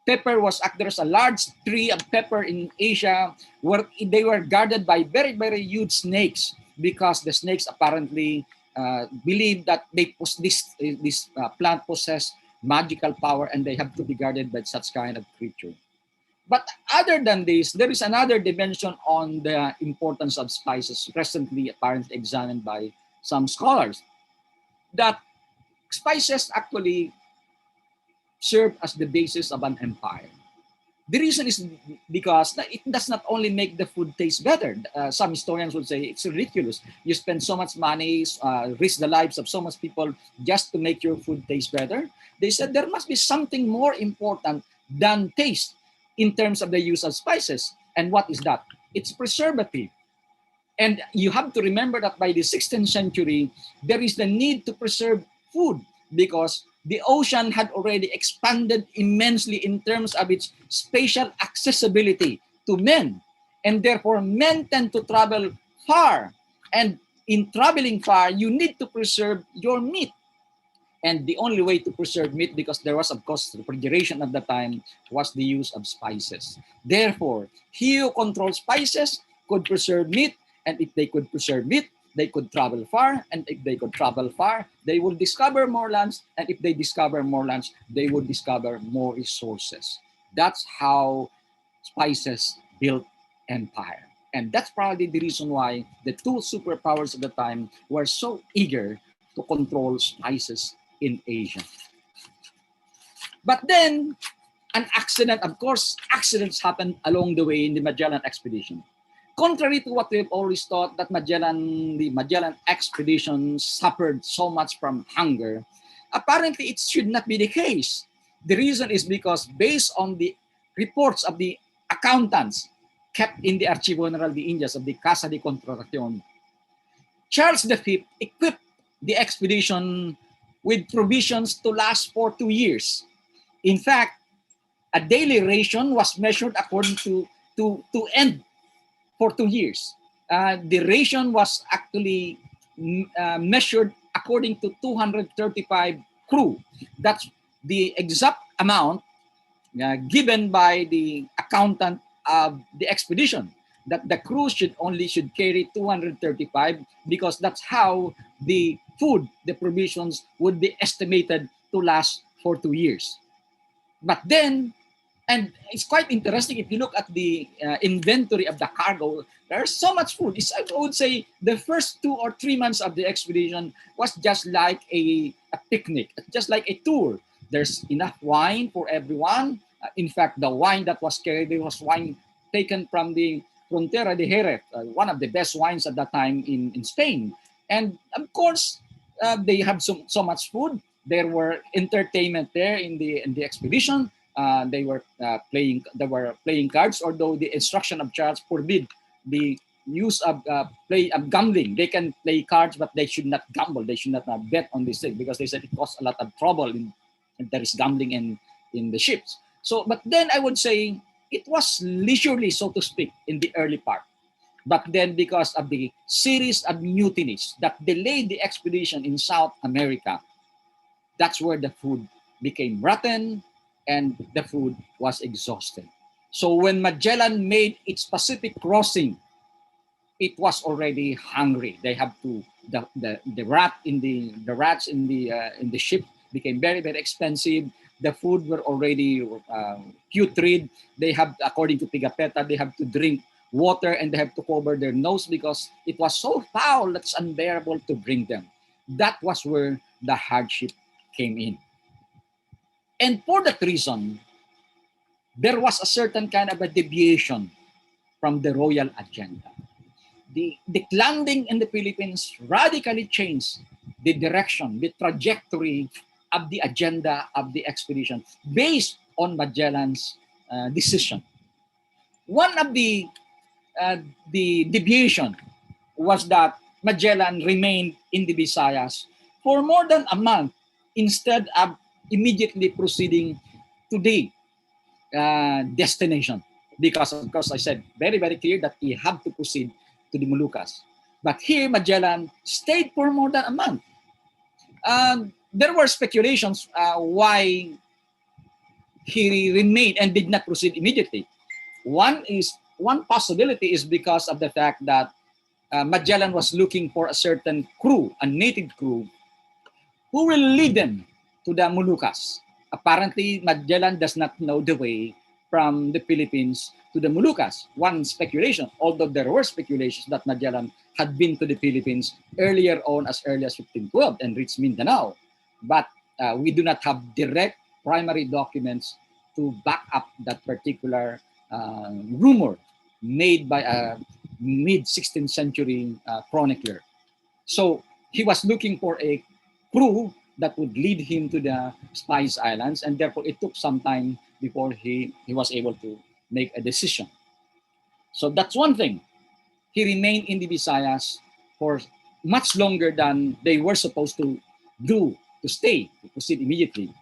pepper was there's a large tree of pepper in Asia where they were guarded by very huge snakes, because the snakes apparently believe that this plant possess magical power and they have to be guarded by such kind of creature. But other than this, there is another dimension on the importance of spices presently apparently examined by some scholars, that spices actually serve as the basis of an empire. The reason is because it does not only make the food taste better. Some historians would say it's ridiculous. You spend so much money, risk the lives of so much people just to make your food taste better. They said there must be something more important than taste in terms of the use of spices. And what is that? It's preservative. And you have to remember that by the 16th century, there is the need to preserve food because the ocean had already expanded immensely in terms of its spatial accessibility to men. And therefore, men tend to travel far. And in traveling far, you need to preserve your meat. And the only way to preserve meat, because there was, of course, refrigeration at the time, was the use of spices. Therefore, he who controls spices could preserve meat, and if they could preserve meat, they could travel far, and if they could travel far, they would discover more lands, and if they discover more lands, they would discover more resources. That's how spices built empire. And that's probably the reason why the two superpowers at the time were so eager to control spices in Asia. But then, an accident, of course, accidents happened along the way in the Magellan expedition. Contrary to what we've always thought, that the Magellan expedition suffered so much from hunger, apparently it should not be the case. The reason is because based on the reports of the accountants kept in the Archibald Indias of the Casa de Contratación, Charles V equipped the expedition with provisions to last for 2 years. In fact, a daily ration was measured according to end for 2 years. The ration was actually measured according to 235 crew. That's the exact amount given by the accountant of the expedition, that the crew should carry 235, because that's how the food, the provisions would be estimated to last for 2 years. But then, and it's quite interesting, if you look at the inventory of the cargo, there's so much food. I would say the first 2 or 3 months of the expedition was just like a picnic, just like a tour. There's enough wine for everyone. In fact, the wine that was carried, there was wine taken from the Frontera de Jerez, one of the best wines at that time in Spain. And of course, they have so much food. There were entertainment there in the expedition. They were playing cards, although the instruction of Charles forbid the use of gambling. They can play cards, but they should not gamble. They should not bet on this thing, because they said it caused a lot of trouble if there is gambling in the ships. So, but then I would say it was leisurely, so to speak, in the early part. But then, because of the series of mutinies that delayed the expedition in South America, that's where the food became rotten and the food was exhausted. So when Magellan made its Pacific crossing, it was already hungry. They have to the rats in the ship became very expensive. The food were already putrid. They have, according to Pikapeta, they have to drink water and they have to cover their nose because it was so foul that's unbearable to bring them. That was where the hardship came in. And for that reason, there was a certain kind of a deviation from the royal agenda. The landing in the Philippines radically changed the direction, the trajectory of the agenda of the expedition based on Magellan's decision. One of the deviation was that Magellan remained in the Visayas for more than a month instead of immediately proceeding to the destination. Because, of course, I said very, very clear that he had to proceed to the Moluccas. But here, Magellan stayed for more than a month. There were speculations why he remained and did not proceed immediately. One possibility is because of the fact that Magellan was looking for a certain crew, a native crew, who will lead them to the Moluccas. Apparently, Magellan does not know the way from the Philippines to the Moluccas. One speculation, although there were speculations that Magellan had been to the Philippines earlier on as early as 1512 and reached Mindanao. But we do not have direct primary documents to back up that particular rumor made by a mid-16th century chronicler. So he was looking for a crew that would lead him to the Spice Islands, and therefore it took some time before he was able to make a decision. So that's one thing. He remained in the Visayas for much longer than they were supposed to do, to stay, to proceed immediately.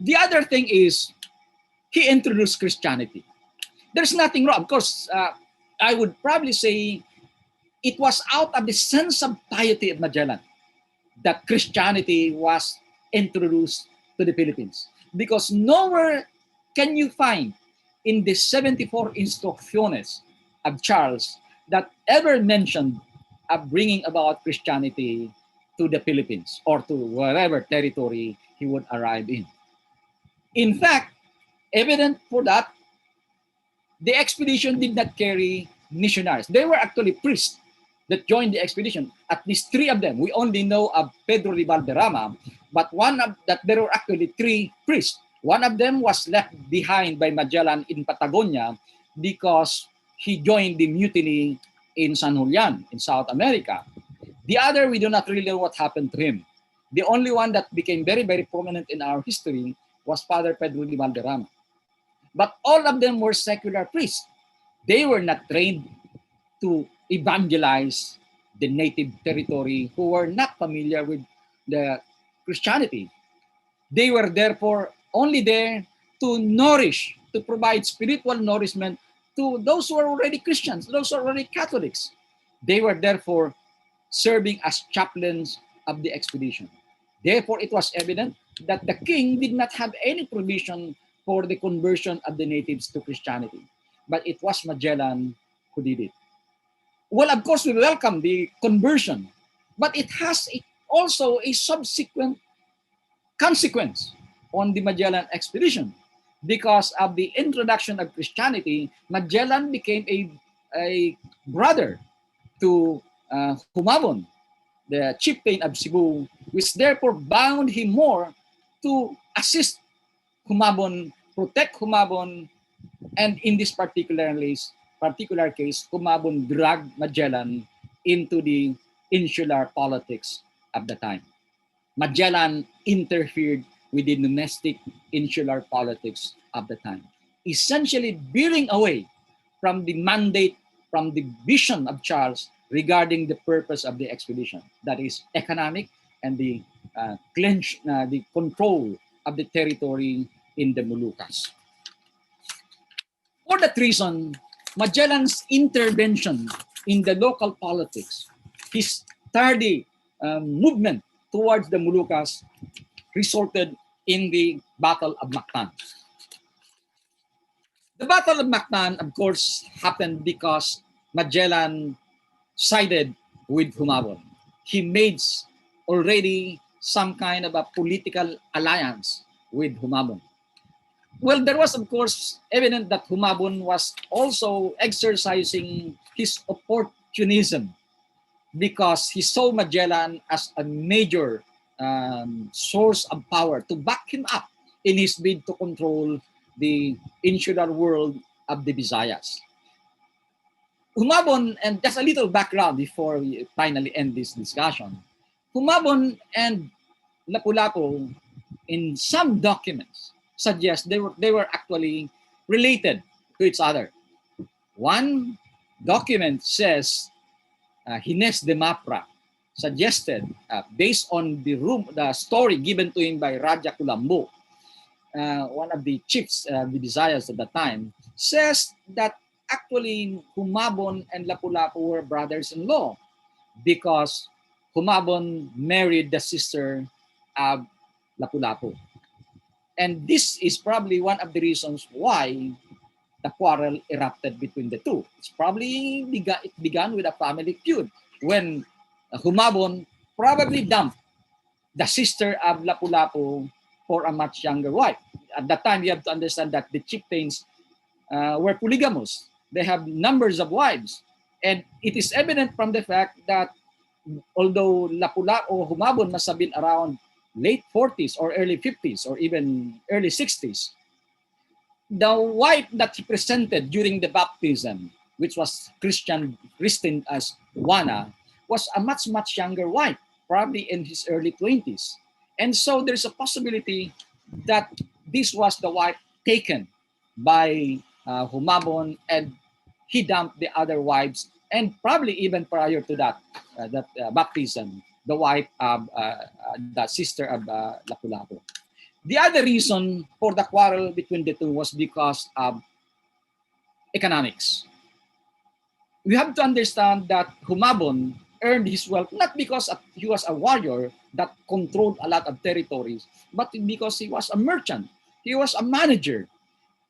The other thing is he introduced Christianity. There's nothing wrong. Of course, I would probably say it was out of the sense of piety of Magellan that Christianity was introduced to the Philippines. Because nowhere can you find in the 74 instrucciones of Charles that ever mentioned of bringing about Christianity to the Philippines or to wherever territory he would arrive in. In fact, evident for that, the expedition did not carry missionaries. They were actually priests that joined the expedition. At least 3 of them. We only know of Pedro de Valderrama, but there were actually 3 priests. One of them was left behind by Magellan in Patagonia because he joined the mutiny in San Julian in South America. The other, we do not really know what happened to him. The only one that became very, very prominent in our history was Father Pedro de Valderrama. But all of them were secular priests. They were not trained to evangelize the native territory who were not familiar with the Christianity. They were therefore only there to nourish, to provide spiritual nourishment to those who are already Christians, those who are already Catholics. They were therefore serving as chaplains of the expedition. Therefore, it was evident that the king did not have any provision for the conversion of the natives to Christianity. But it was Magellan who did it. Well, of course, we welcome the conversion, but it has also a subsequent consequence on the Magellan expedition. Because of the introduction of Christianity, Magellan became a brother to Humabon, the chieftain of Cebu, which therefore bound him more to assist Humabon, protect Humabon, and in this particular case, Humabon dragged Magellan into the insular politics of the time. Magellan interfered with the domestic insular politics of the time, essentially veering away from the mandate, from the vision of Charles regarding the purpose of the expedition, that is economic and the control of the territory in the Moluccas. For that reason, Magellan's intervention in the local politics, his tardy movement towards the Moluccas resulted in the Battle of Mactan. The Battle of Mactan, of course, happened because Magellan sided with Humabon. He made already some kind of a political alliance with Humabon. Well, there was, of course, evident that Humabon was also exercising his opportunism because he saw Magellan as a major source of power to back him up in his bid to control the insular world of the Visayas. Humabon, and just a little background before we finally end this discussion. Humabon and Lapu-Lapu, in some documents, suggest they were actually related to each other. One document says Hines de Mapra suggested, based on the story given to him by Raja Kulambo, one of the chiefs, the Visayas at the time, says that actually Humabon and Lapu-Lapu were brothers-in-law because Humabon married the sister of Lapu-Lapu. And this is probably one of the reasons why the quarrel erupted between the two. It began with a family feud when Humabon probably dumped the sister of Lapu-Lapu for a much younger wife. At that time, you have to understand that the chieftains were polygamous. They have numbers of wives. And it is evident from the fact that although Lapu-Lapu or Humabon must have been around late 40s or early 50s or even early 60s, the wife that he presented during the baptism, which was christened as Juana, was a much, much younger wife, probably in his early 20s. And so there's a possibility that this was the wife taken by Humabon, and he dumped the other wives, and probably even prior to that, baptism, the wife of the sister of Lapu-Lapu. The other reason for the quarrel between the two was because of economics. We have to understand that Humabon earned his wealth not because he was a warrior that controlled a lot of territories, but because he was a merchant. He was a manager.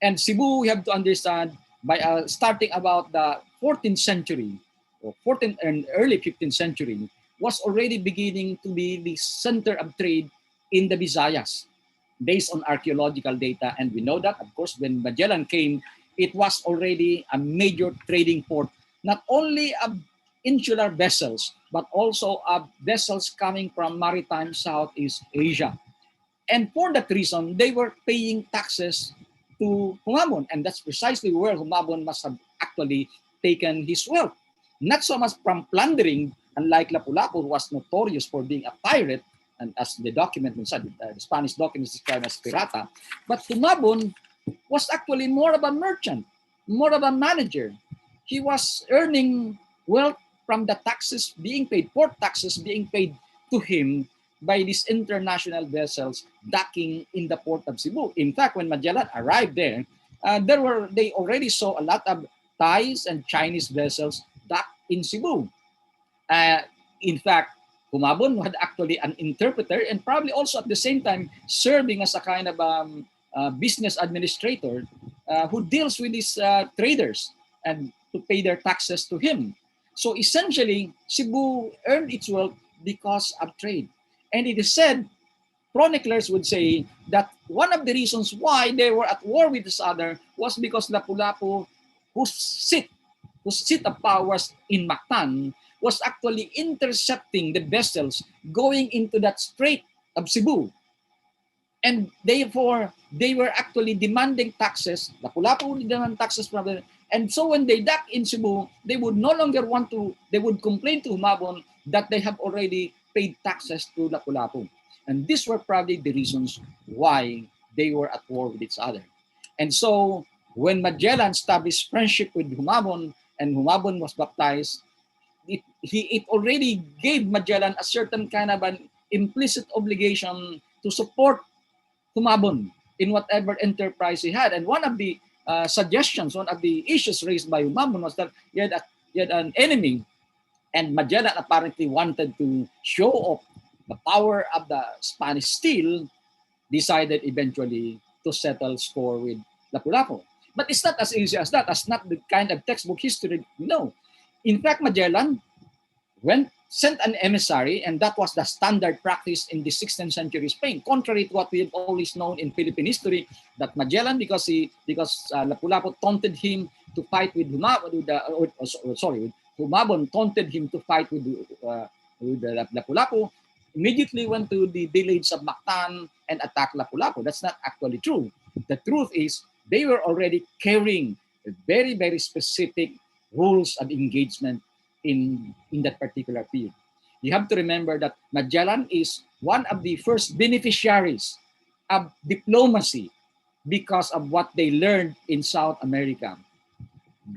And Cebu, we have to understand, by starting about the 14th century, or 14th and early 15th century, was already beginning to be the center of trade in the Visayas, based on archaeological data. And we know that, of course, when Magellan came, it was already a major trading port, not only of insular vessels, but also of vessels coming from maritime Southeast Asia. And for that reason, they were paying taxes to Humabon. And that's precisely where Humabon must have actually taken his wealth. Not so much from plundering, unlike Lapu-Lapu, who was notorious for being a pirate, and as the document said, the Spanish document is described as pirata. But Humabon was actually more of a merchant, more of a manager. He was earning wealth from the taxes being paid, port taxes being paid to him by these international vessels docking in the port of Cebu. In fact, when Magellan arrived there, they already saw a lot of Thais and Chinese vessels docked in Cebu. In fact, Humabon had actually an interpreter and probably also at the same time serving as a kind of business administrator who deals with these traders and to pay their taxes to him. So essentially, Cebu earned its wealth because of trade. And it is said, chroniclers would say that one of the reasons why they were at war with each other was because Lapu-Lapu, whose seat of powers in Mactan, was actually intercepting the vessels going into that strait of Cebu. And therefore, they were actually demanding taxes. Lapu-Lapu would demand taxes from them. And so when they dock in Cebu, they would no longer they would complain to Humabon that they have already paid taxes to Lapu-Lapu. And these were probably the reasons why they were at war with each other. And so when Magellan established friendship with Humabon and Humabon was baptized, it already gave Magellan a certain kind of an implicit obligation to support Humabon in whatever enterprise he had. And one of the suggestions, one of the issues raised by Humabon was that he had an enemy, and Magellan apparently wanted to show off the power of the Spanish steel, decided eventually to settle score with Lapu-Lapu. But it's not as easy as that. That's not the kind of textbook history we know. In fact, Magellan sent an emissary, and that was the standard practice in the 16th century Spain, contrary to what we have always known in Philippine history, that Magellan, because Lapu-Lapu taunted him to fight with Humabon, Humabon taunted him to fight with Lapu-Lapu, immediately went to the village of Mactan and attacked Lapu-Lapu. That's not actually true. The truth is they were already carrying very, very specific rules of engagement in that particular period. You have to remember that Magellan is one of the first beneficiaries of diplomacy because of what they learned in South America.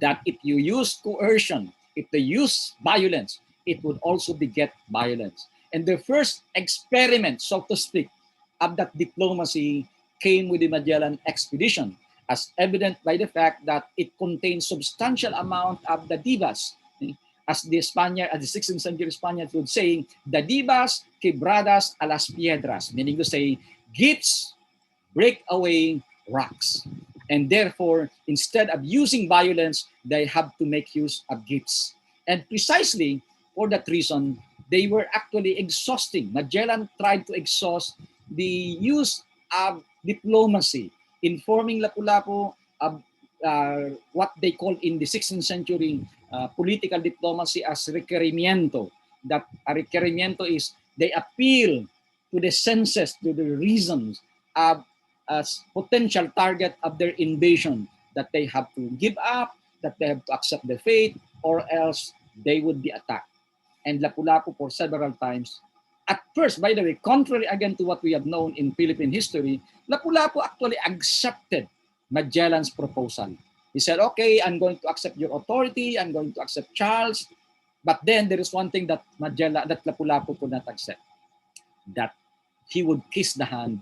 That if you use coercion, if they use violence, it would also beget violence. And the first experiment, so to speak, of that diplomacy came with the Magellan expedition, as evident by the fact that it contains substantial amount of the divas. As the Spaniard, as the 16th century Spaniards would say, the divas quebradas a las piedras, meaning to say, gifts break away rocks. And therefore, instead of using violence, they have to make use of gifts. And precisely for that reason, they were actually exhausting. Magellan tried to exhaust the use of diplomacy, informing Lapu-Lapu of what they call in the 16th century political diplomacy as requerimiento. That a requerimiento is they appeal to the senses, to the reasons of as potential target of their invasion, that they have to give up, that they have to accept the fate, or else they would be attacked. And Lapu-Lapu for several times, at first, by the way, contrary again to what we have known in Philippine history, Lapu-Lapu actually accepted Magellan's proposal. He said, okay, I'm going to accept your authority, I'm going to accept Charles, but then there is one thing that Lapu-Lapu could not accept, that he would kiss the hand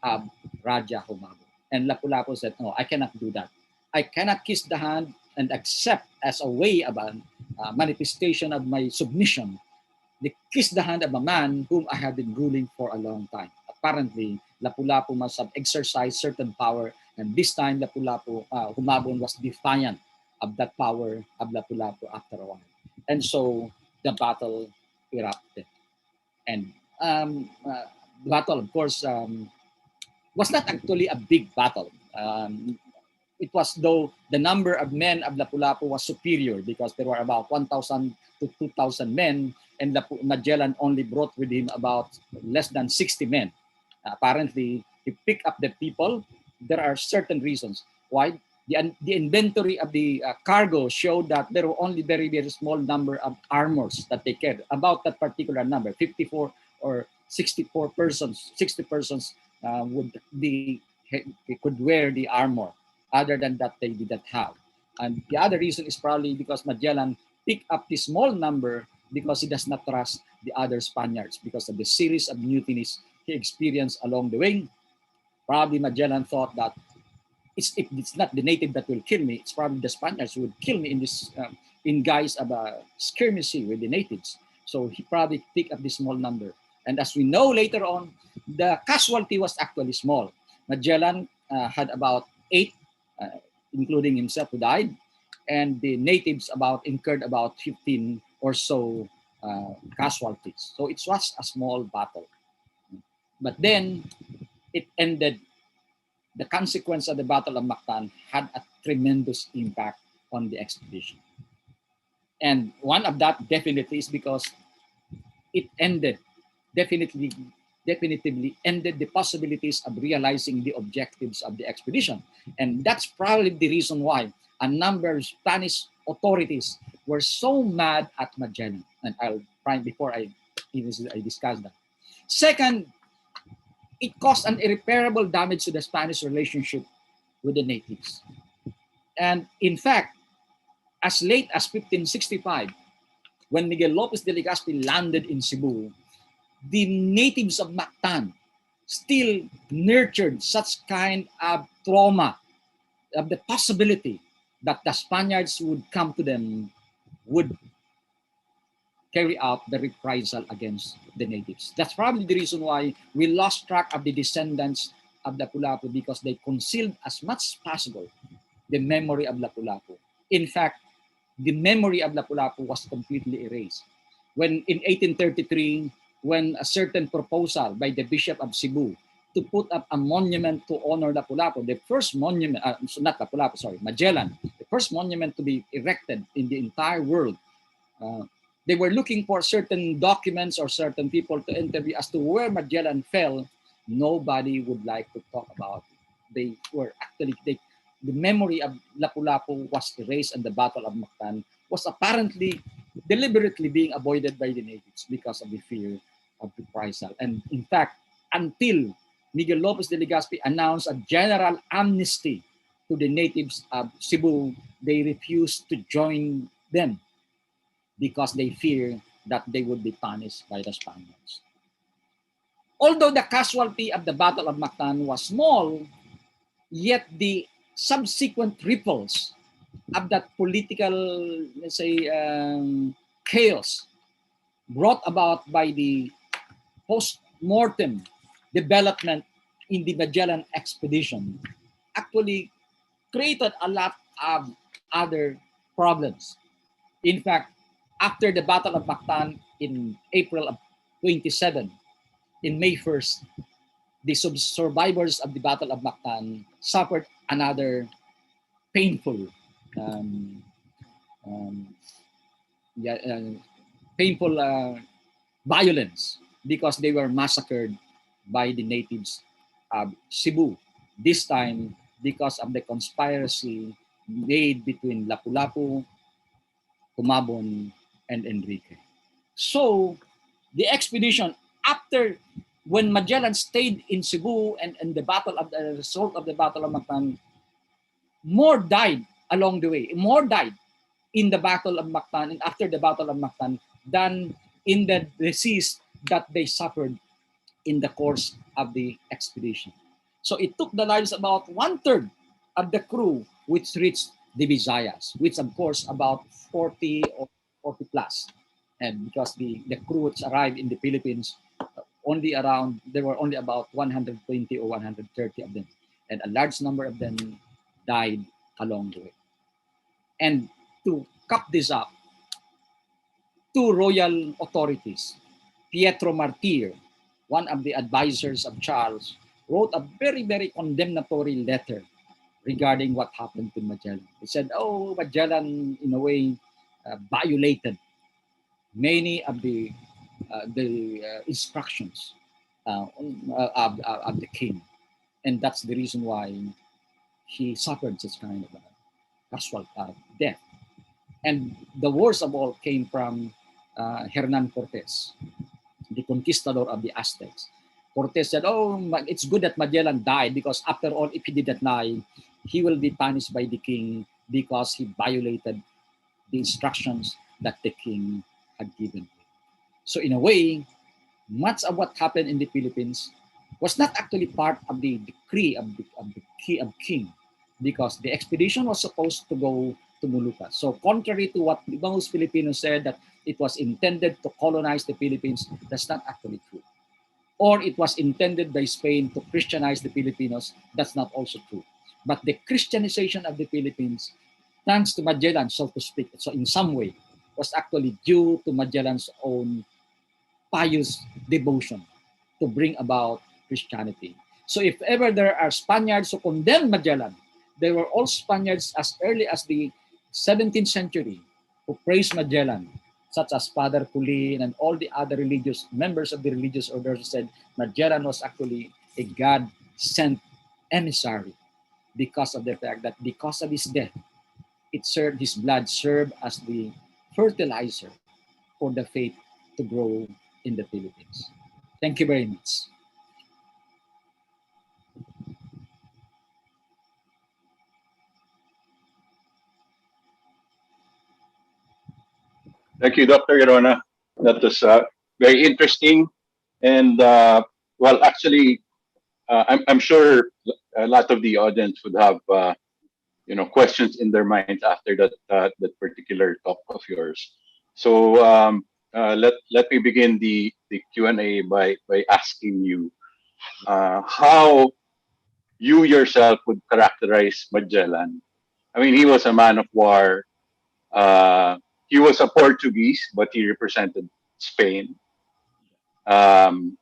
of Raja Humabo. And Lapu-Lapu said, no, I cannot do that. I cannot kiss the hand and accept as a way of a manifestation of my submission, the kiss the hand of a man whom I have been ruling for a long time. Apparently, Lapu-Lapu must have exercised certain power, and this time Lapu-Lapu, Humabon was defiant of that power of Lapu-Lapu after a while. And so the battle erupted. And battle, of course, was not actually a big battle. It was, though the number of men of Lapu-Lapu was superior because there were about 1,000 to 2,000 men, and Magellan only brought with him about less than 60 men. Apparently, he picked up the people. There are certain reasons why. The inventory of the cargo showed that there were only very, very small number of armors that they carried. About that particular number, 54 or 64 persons, 60 persons could wear the armor. Other than that, they didn't have. And the other reason is probably because Magellan picked up the small number because he does not trust the other Spaniards because of the series of mutinies he experienced along the way. Probably Magellan thought that if it's not the native that will kill me, it's probably the Spaniards who would kill me in this in guise of a skirmishing with the natives. So he probably picked up the small number. And as we know later on, the casualty was actually small. Magellan had about 8, including himself, who died, and the natives incurred about 15 or so casualties. So it was a small battle. But then it ended. The consequence of the Battle of Mactan had a tremendous impact on the expedition. And one of that definitely is because it ended, definitively ended the possibilities of realizing the objectives of the expedition. And that's probably the reason why a number of Spanish authorities were so mad at Magellan. And I'll try before I discuss that. Second, it caused an irreparable damage to the Spanish relationship with the natives. And in fact, as late as 1565, when Miguel Lopez de Legazpi landed in Cebu, the natives of Mactan still nurtured such kind of trauma of the possibility that the Spaniards would come to them, would carry out the reprisal against the natives. That's probably the reason why we lost track of the descendants of Lapu-Lapu, because they concealed as much as possible the memory of Lapu-Lapu. In fact, the memory of Lapu-Lapu was completely erased. When in 1833, when a certain proposal by the Bishop of Cebu to put up a monument to honor Lapu-Lapu, the first monument, not Lapu-Lapu, sorry, Magellan, the first monument to be erected in the entire world, they were looking for certain documents or certain people to interview as to where Magellan fell. Nobody would like to talk about it. They were actually, the memory of Lapu-Lapu was erased and the Battle of Mactan was apparently deliberately being avoided by the natives because of the fear of reprisal. And in fact, until Miguel Lopez de Legazpi announced a general amnesty to the natives of Cebu, they refused to join them because they fear that they would be punished by the Spaniards. Although the casualty of the Battle of Mactan was small, yet the subsequent ripples of that political, let's say, chaos brought about by the post-mortem development in the Magellan expedition actually created a lot of other problems. In fact, after the Battle of Mactan in April of 27, in May 1st, the survivors of the Battle of Mactan suffered another painful, um, um, yeah, painful violence because they were massacred by the natives of Cebu. This time because of the conspiracy made between Lapu-Lapu, Humabon, and Enrique. So the expedition after when Magellan stayed in Cebu and the battle of the result of the Battle of Mactan, more died along the way. More died in the Battle of Mactan and after the Battle of Mactan than in the disease that they suffered in the course of the expedition. So it took the lives about 1/3 of the crew which reached the Visayas, which of course about 40 or 40 plus. And because the crew which arrived in the Philippines, there were only about 120 or 130 of them. And a large number of them died along the way. And to cap this up, two royal authorities, Pietro Martir, one of the advisors of Charles, wrote a very, very condemnatory letter regarding what happened to Magellan. He said, oh, Magellan, in a way, violated many of the instructions of the king. And that's the reason why he suffered such kind of casual death. And the worst of all came from Hernan Cortes, the conquistador of the Aztecs. Cortes said, oh, it's good that Magellan died because after all, if he did not die, he will be punished by the king because he violated the instructions that the king had given. So in a way, much of what happened in the Philippines was not actually part of the decree of the king because the expedition was supposed to go to Molucca. So contrary to what most Filipinos said that it was intended to colonize the Philippines, that's not actually true. Or it was intended by Spain to Christianize the Filipinos, that's not also true. But the Christianization of the Philippines, thanks to Magellan, so to speak, so in some way, was actually due to Magellan's own pious devotion to bring about Christianity. So if ever there are Spaniards who condemn Magellan, they were all Spaniards as early as the 17th century who praised Magellan, such as Father Culin and all the other religious members of the religious orders said Magellan was actually a God-sent emissary because of the fact that because of his death, his blood served as the fertilizer for the faith to grow in the Philippines. Thank you very much. Thank you, Dr. Irona. That was very interesting. And well, actually, I'm sure a lot of the audience would have questions in their minds after that particular talk of yours. So let me begin the Q&A by asking you how you yourself would characterize Magellan. I mean, he was a man of war. He was a Portuguese, but he represented Spain. Um,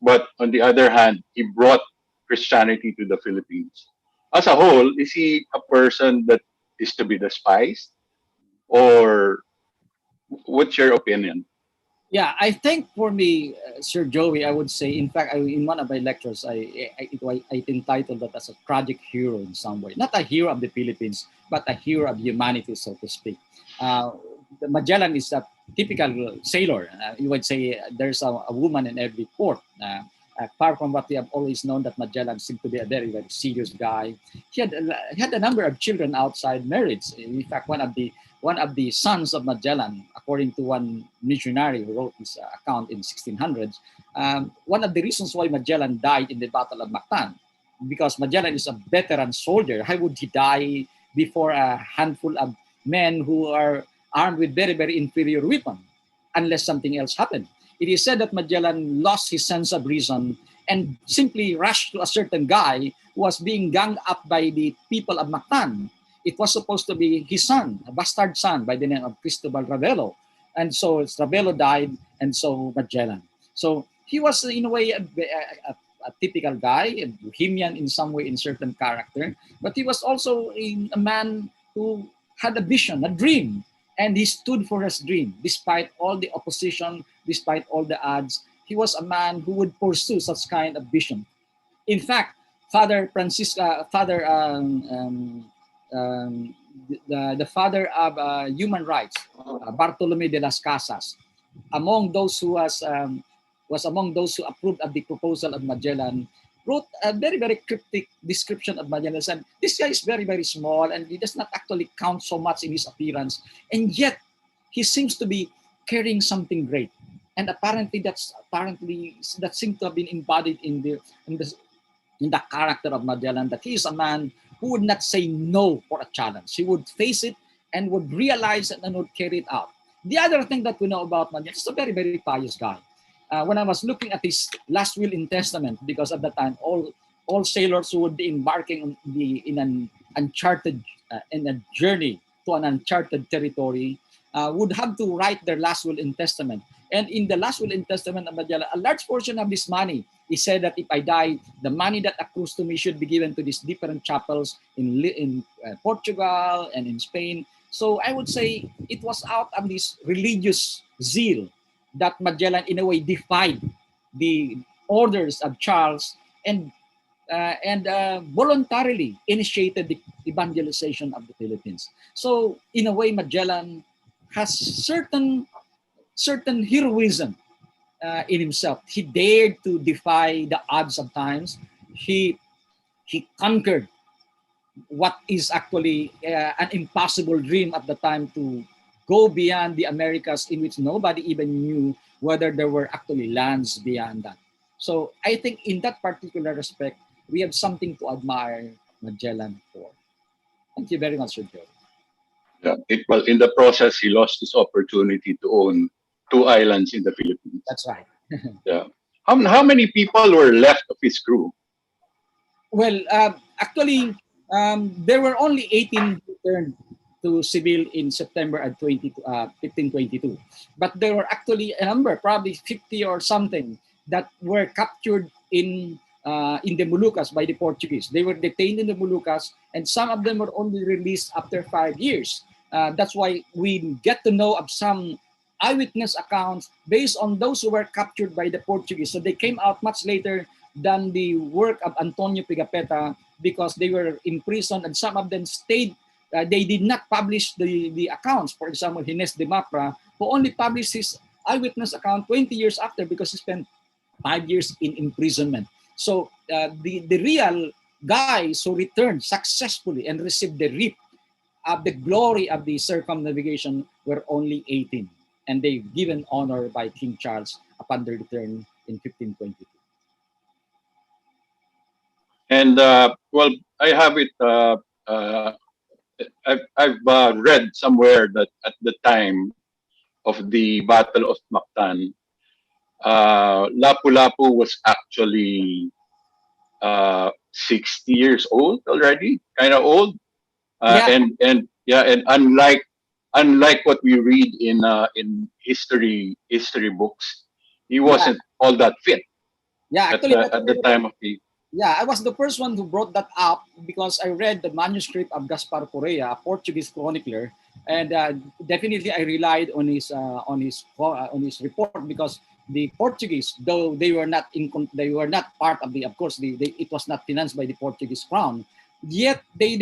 but on the other hand, he brought Christianity to the Philippines. As a whole, is he a person that is to be despised, or what's your opinion? Yeah, I think for me, Sir Joey, I would say, in fact, in one of my lectures, I entitled that as a tragic hero in some way. Not a hero of the Philippines, but a hero of humanity, so to speak. Uh, the Magellan is a typical sailor. You would say there's a woman in every port. Apart from what we have always known, that Magellan seemed to be a very, very serious guy. He had a number of children outside marriage. In fact, one of the sons of Magellan, according to one missionary who wrote this account in 1600s, one of the reasons why Magellan died in the Battle of Mactan, because Magellan is a veteran soldier. How would he die before a handful of men who are armed with very, very inferior weapons, unless something else happened? It is said that Magellan lost his sense of reason and simply rushed to a certain guy who was being ganged up by the people of Mactan. It was supposed to be his son, a bastard son by the name of Cristobal Ravelo. And so Ravelo died, and so Magellan. So he was, in a way, a typical guy, a bohemian in some way, in certain character, but he was also a man who had a vision, a dream, and he stood for his dream despite all the opposition, despite all the odds. He was a man who would pursue such kind of vision. In fact, um, the father of human rights, Bartolome de las Casas, among those who was among those who approved of the proposal of Magellan, wrote a very, very cryptic description of Magellan. And this guy is very, very small, and he does not actually count so much in his appearance, and yet he seems to be carrying something great. And apparently that seems to have been embodied in the in the character of Magellan, that he is a man who would not say no for a challenge. He would face it and would realize it and would carry it out. The other thing that we know about Magellan, he's a very, very pious guy. When I was looking at his last will and testament, because at that time all sailors who would be embarking in an uncharted in a journey to an uncharted territory would have to write their last will and testament. And in the last will and testament of Magellan, a large portion of this money, he said that if I die, the money that accrues to me should be given to these different chapels in Portugal and in Spain. So I would say it was out of this religious zeal that Magellan, in a way, defied the orders of Charles and voluntarily initiated the evangelization of the Philippines. So in a way, Magellan has certain heroism in himself. He dared to defy the odds of times. He conquered what is actually an impossible dream at the time, to go beyond the Americas, in which nobody even knew whether there were actually lands beyond that. So I think in that particular respect, we have something to admire Magellan for. Thank you very much, Sir Joe. Yeah, well, in the process, he lost his opportunity to own two islands in the Philippines. That's right. Yeah. How many people were left of his crew? Well, actually, there were only 18 who returned to civil in September of 1522. But there were actually a number, probably 50 or something, that were captured in the Moluccas by the Portuguese. They were detained in the Moluccas, and some of them were only released after 5 years. That's why we get to know of some eyewitness accounts based on those who were captured by the Portuguese. So they came out much later than the work of Antonio Pikapeta, because they were imprisoned, and some of them stayed. They did not publish the accounts. For example, Gines de Mapra, who only published his eyewitness account 20 years after, because he spent 5 years in imprisonment. So the real guys who returned successfully and received the wreath of the glory of the circumnavigation were only 18. And they given honor by King Charles upon their return in 1522. And well, I have it. I've read somewhere that at the time of the Battle of Mactan, Lapu-Lapu was actually 60 years old already, kind of old. Yeah. And yeah, and unlike what we read in history books, he wasn't all that fit Yeah, at actually, the time of the. yeah, I was the first one who brought that up, because I read the manuscript of Gaspar Correa, a Portuguese chronicler, And definitely, I relied on his report, because the Portuguese, though they were not part of the, of course, it was not financed by the Portuguese crown. Yet they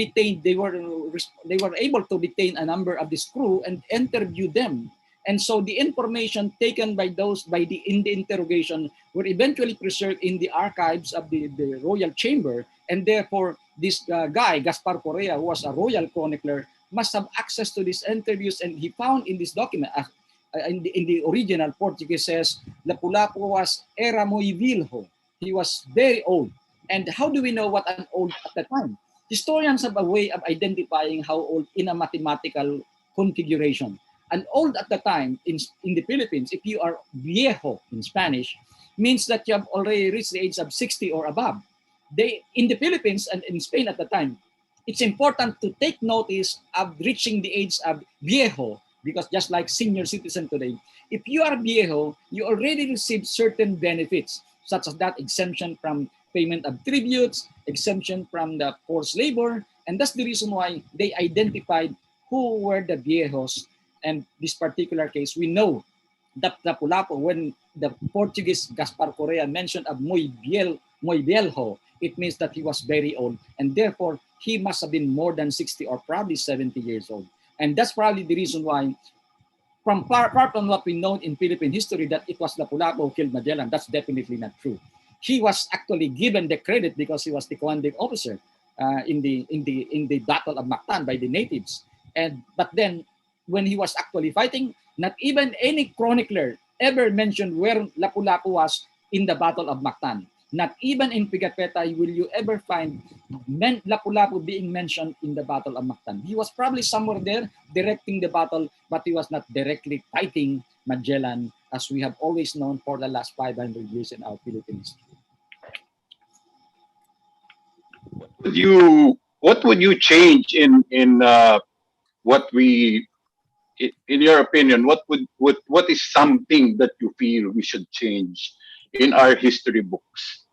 were able to detain a number of this crew and interview them. And so the information taken by in the interrogation were eventually preserved in the archives of the royal chamber. And therefore, this guy, Gaspar Correa, who was a royal chronicler, must have access to these interviews. And he found in this document, in the original Portuguese, says, Lapu-Lapu was era muy viejo. He was very old. And how do we know what an old at the time? Historians have a way of identifying how old in a mathematical configuration. And old at the time in the Philippines, if you are viejo in Spanish, means that you have already reached the age of 60 or above. In the Philippines and in Spain at the time, it's important to take notice of reaching the age of viejo, because just like senior citizen today, if you are viejo, you already receive certain benefits, such as that exemption from payment of tributes, exemption from the forced labor, and that's the reason why they identified who were the viejos. And this particular case, we know that Lapu-Lapu, when the Portuguese Gaspar Correa mentioned of muy viejo, it means that he was very old, and therefore he must have been more than 60 or probably 70 years old. And that's probably the reason why, apart from what we know in Philippine history, that it was Lapu-Lapu who killed Magellan, that's definitely not true. He was actually given the credit because he was the commanding officer in the Battle of Mactan by the natives. But then, when he was actually fighting, not even any chronicler ever mentioned where Lapu-Lapu was in the Battle of Mactan. Not even in Pikapeta will you ever find Lapu-Lapu being mentioned in the Battle of Mactan. He was probably somewhere there directing the battle, but he was not directly fighting Magellan, as we have always known for the last 500 years in our Philippine history. What would you change in what we, in your opinion, what is something that you feel we should change in our history books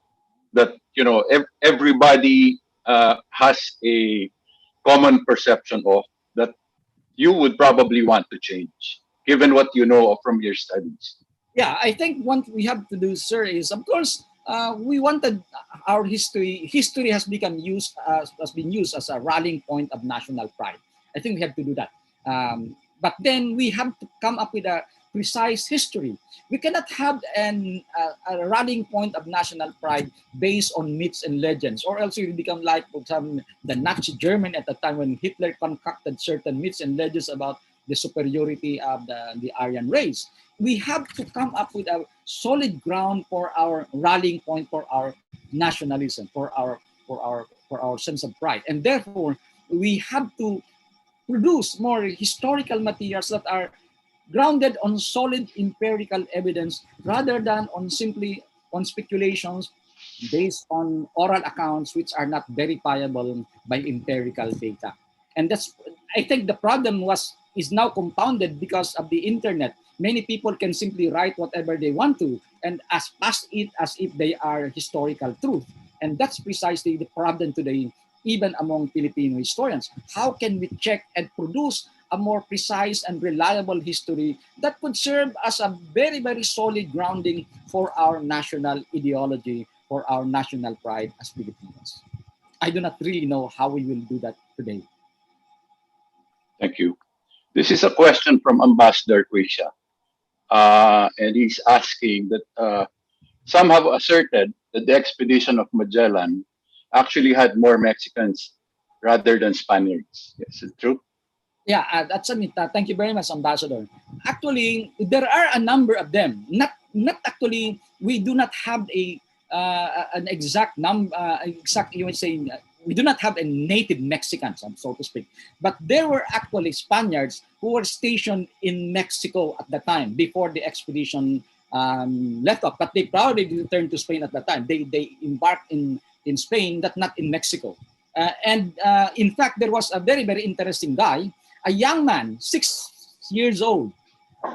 that everybody has a common perception of, that you would probably want to change, given what you know from your studies? Yeah, I think what we have to do, sir, is, of course, we wanted our history. History has been used as a rallying point of national pride. I think we have to do that. But then we have to come up with a precise history. We cannot have a rallying point of national pride based on myths and legends, or else we will become like the Nazi Germany at the time, when Hitler concocted certain myths and legends about the superiority of the Aryan race. We have to come up with a solid ground for our rallying point, for our nationalism, for our sense of pride, and therefore we have to produce more historical materials that are grounded on solid empirical evidence, rather than simply on speculations based on oral accounts which are not verifiable by empirical data. And that's, I think, the problem is now compounded because of the internet. Many people can simply write whatever they want to and pass it as if they are historical truth. And that's precisely the problem today, even among Filipino historians. How can we check and produce a more precise and reliable history that could serve as a very, very solid grounding for our national ideology, for our national pride as Filipinos? I do not really know how we will do that today. Thank you. This is a question from Ambassador Quisha. And he's asking that some have asserted that the expedition of Magellan actually had more Mexicans rather than Spaniards. Is it true? Yeah, that's a myth. Thank you very much, Ambassador. Actually, there are a number of them. Not actually. We do not have an exact number. You would say we do not have a native Mexicans, so to speak. But there were actually Spaniards who were stationed in Mexico at the time before the expedition left off. But they probably returned to Spain at the time. They embarked in Spain, but not in Mexico. And in fact, there was a very, very interesting guy, a young man, 6 years old,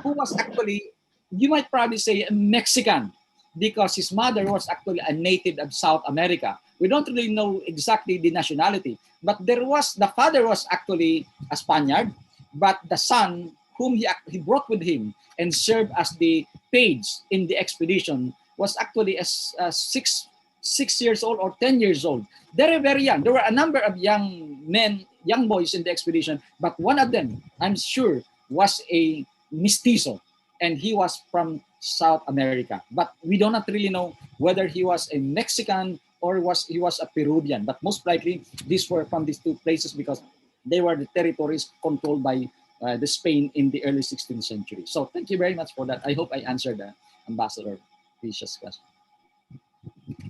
who was actually, you might probably say, a Mexican, because his mother was actually a native of South America. We don't really know exactly the nationality, but the father was actually a Spaniard, but the son whom he brought with him and served as the page in the expedition was actually as 6 years old or 10 years old. Very, very young. There were a number of young men, young boys in the expedition, but one of them, I'm sure, was a mestizo, and he was from South America. But we do not really know whether he was a Mexican or he was a Peruvian. But most likely, these were from these two places because they were the territories controlled by the Spain in the early 16th century. So thank you very much for that. I hope I answered Ambassador Fisher's question.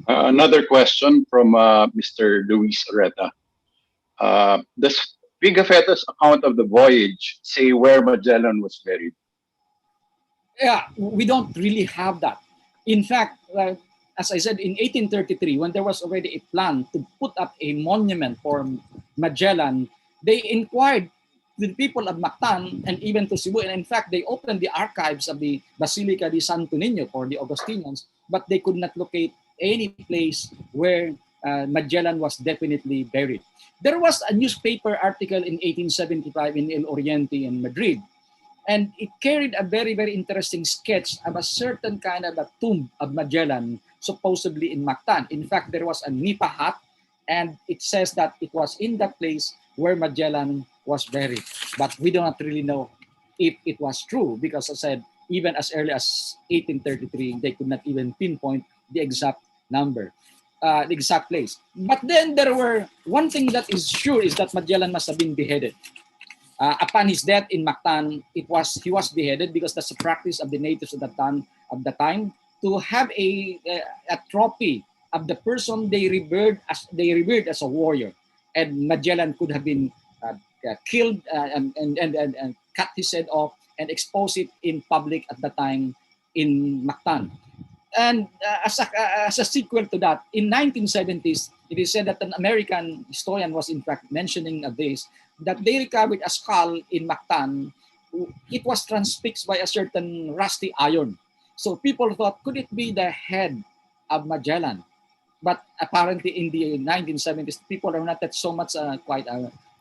Another question from Mr. Luis Oreta. Does Pikapeta's account of the voyage say where Magellan was buried? Yeah, we don't really have that. In fact, as I said, in 1833, when there was already a plan to put up a monument for Magellan, they inquired to the people of Mactan and even to Cebu. And in fact, they opened the archives of the Basilica de Santo Niño for the Augustinians, but they could not locate any place where Magellan was definitely buried. There was a newspaper article in 1875 in El Oriente in Madrid, and it carried a very, very interesting sketch of a certain kind of a tomb of Magellan, supposedly in Mactan. In fact, there was a nipa hut, and it says that it was in that place where Magellan was buried. But we do not really know if it was true, because as I said, even as early as 1833, they could not even pinpoint the exact number, the exact place. But then there were, one thing that is sure is that Magellan must have been beheaded. Upon his death in Mactan, he was beheaded because that's the practice of the natives at the time to have a trophy of the person they revered as a warrior. And Magellan could have been killed and cut his head off and expose it in public at the time in Mactan. And as a sequel to that, in 1970s, it is said that an American historian was in fact mentioning this, that they recovered a skull in Mactan. It was transfixed by a certain rusty iron. So people thought, could it be the head of Magellan? But apparently in the 1970s, people are not that so much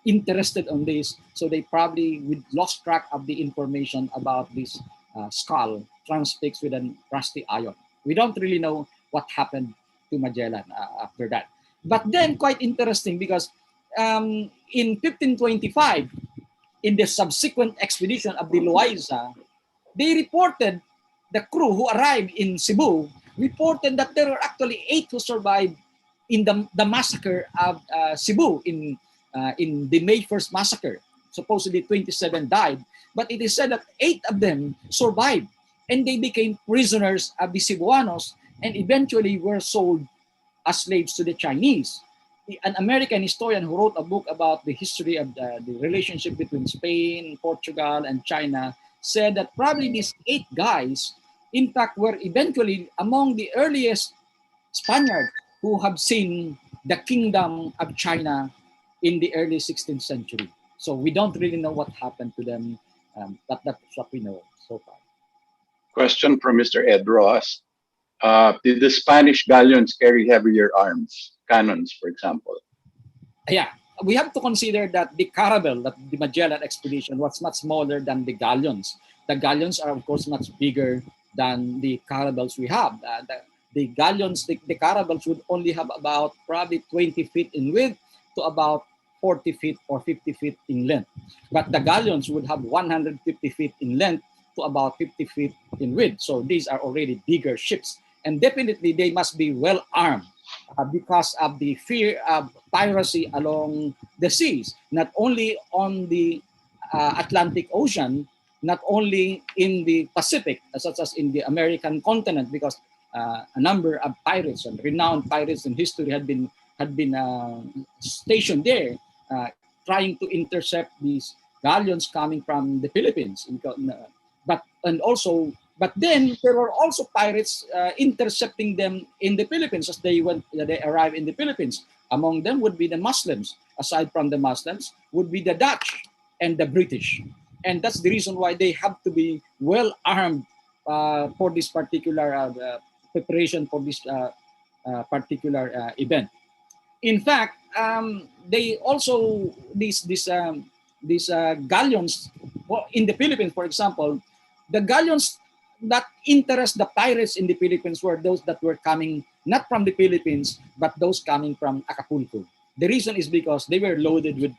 interested on this. So they probably lost track of the information about this skull transfixed with a rusty iron. We don't really know what happened to Magellan after that. But then quite interesting because in 1525, in the subsequent expedition of the Loaiza, they reported, the crew who arrived in Cebu, reported that there were actually 8 who survived in the massacre of Cebu, in the May 1st massacre. Supposedly 27 died, but it is said that 8 of them survived, and they became prisoners of the Cebuanos and eventually were sold as slaves to the Chinese. An American historian who wrote a book about the history of the relationship between Spain, Portugal, and China said that probably these 8 guys, in fact, were eventually among the earliest Spaniards who have seen the kingdom of China in the early 16th century. So we don't really know what happened to them, but that's what we know so far. Question from Mr. Ed Ross. Did the Spanish galleons carry heavier arms, cannons, for example? Yeah, we have to consider that the caravel, that the Magellan expedition, was much smaller than the galleons. The galleons are, of course, much bigger than the caravels we have. The galleons, the caravels would only have about probably 20 feet in width to about 40 feet or 50 feet in length. But the galleons would have 150 feet in length to about 50 feet in width. So these are already bigger ships. And definitely they must be well armed because of the fear of piracy along the seas, not only on the Atlantic Ocean, not only in the Pacific, such as in the American continent, because a number of pirates and renowned pirates in history had been stationed there, trying to intercept these galleons coming from the Philippines. But then there were also pirates intercepting them in the Philippines as they arrived in the Philippines. Among them would be the Muslims. Aside from the Muslims, would be the Dutch and the British. And that's the reason why they have to be well armed for this particular preparation for this particular event. In fact, they also these galleons in the Philippines, for example, the galleons that interest the pirates in the Philippines were those that were coming not from the Philippines, but those coming from Acapulco. The reason is because they were loaded with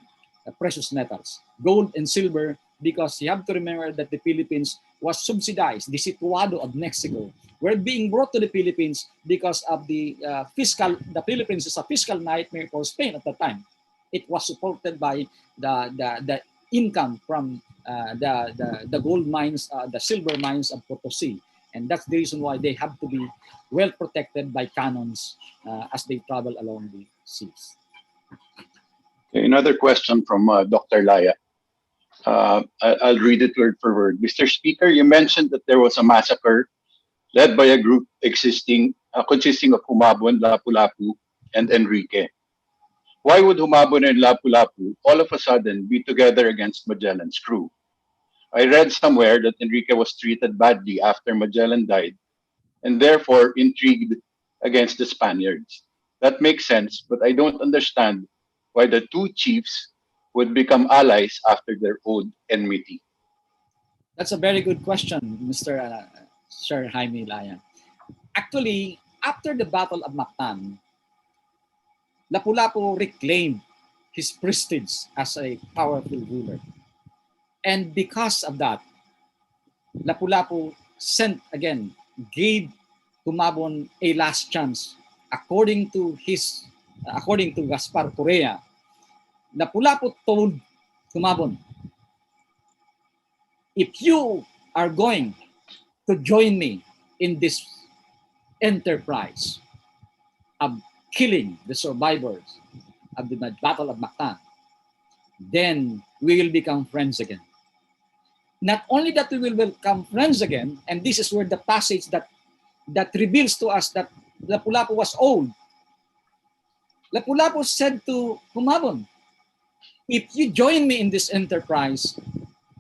precious metals, gold and silver, because you have to remember that the Philippines was subsidized. The situado of Mexico were being brought to the Philippines because of the the Philippines is a fiscal nightmare for Spain at the time. It was supported by the income from the gold mines, the silver mines of Potosi. And that's the reason why they have to be well protected by cannons as they travel along the seas. Okay, another question from Dr. Laya. I'll read it word for word. Mr. Speaker, you mentioned that there was a massacre led by a group consisting of Humabon, Lapu-Lapu, and Enrique. Why would Humabon and Lapu-Lapu all of a sudden be together against Magellan's crew? I read somewhere that Enrique was treated badly after Magellan died and therefore intrigued against the Spaniards. That makes sense, but I don't understand why the two chiefs would become allies after their old enmity. That's a very good question, Mr. Sir Jaime Laya. Actually, after the Battle of Mactan, Lapu-Lapu reclaimed his prestige as a powerful ruler. And because of that, Lapu-Lapu gave Humabon a last chance. According to Gaspar Correa, Lapu-Lapu told Humabon, if you are going to join me in this enterprise of killing the survivors of the Battle of Mactan, then we will become friends again. Not only that we will become friends again, and this is where the passage that reveals to us that Lapu-Lapu was old. Lapu-Lapu said to Humabon, if you join me in this enterprise,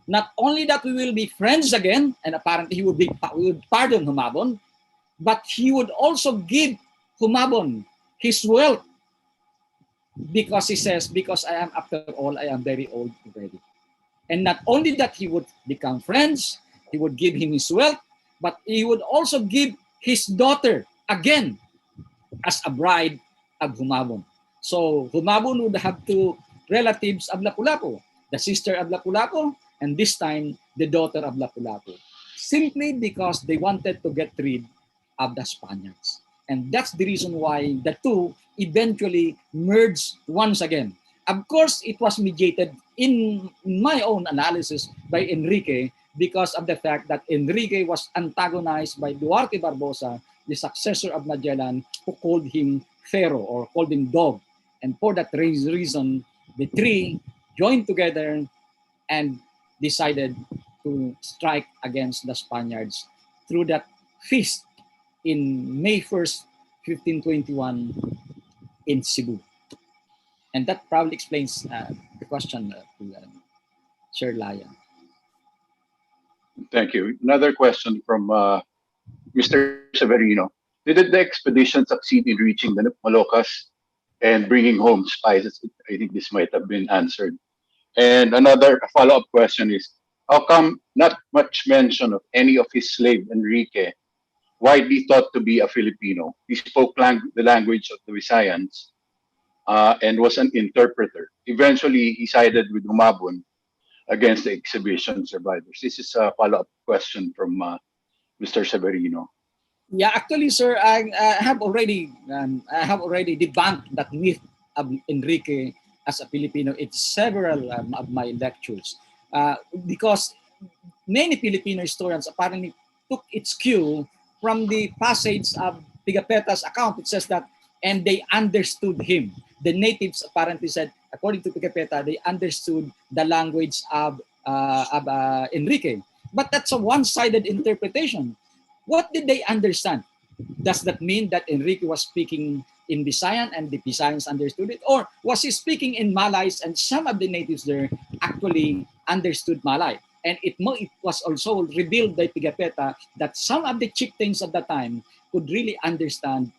not only that we will be friends again, and apparently he would pardon Humabon, but he would also give Humabon his wealth, because he says, because I am, after all, I am very old already. And not only that he would become friends, he would give him his wealth, but he would also give his daughter again as a bride of Humabon. So Humabon would have two relatives of Lapu-Lapu, the sister of Lapu-Lapu, and this time the daughter of Lapu-Lapu, simply because they wanted to get rid of the Spaniards. And that's the reason why the two eventually merged once again. Of course, it was mediated in my own analysis by Enrique, because of the fact that Enrique was antagonized by Duarte Barbosa, the successor of Magellan, who called him Pharaoh or called him dog. And for that reason, the three joined together and decided to strike against the Spaniards through that feast in May 1st, 1521 in Cebu. And that probably explains the question to Sir Laya. Thank you. Another question from Mr. Severino. Did the expedition succeed in reaching the Moluccas and bringing home spices? I think this might have been answered. And another follow-up question is, how come not much mention of any of his slave, Enrique, widely thought to be a Filipino? He spoke the language of the Visayans and was an interpreter. Eventually, he sided with Humabon against the exhibition survivors. This is a follow-up question from Mr. Severino. Yeah, actually, sir, I have already debunked that myth of Enrique as a Filipino in several of my lectures, because many Filipino historians apparently took its cue from the passage of Pikapeta's account. It says that, and they understood him. The natives apparently said, according to Pikapeta, they understood the language of Enrique. But that's a one-sided interpretation. What did they understand? Does that mean that Enrique was speaking in Visayan and the Visayans understood it? Or was he speaking in Malays and some of the natives there actually understood Malay? And it was also revealed by Pikapeta that some of the chieftains at the time could really understand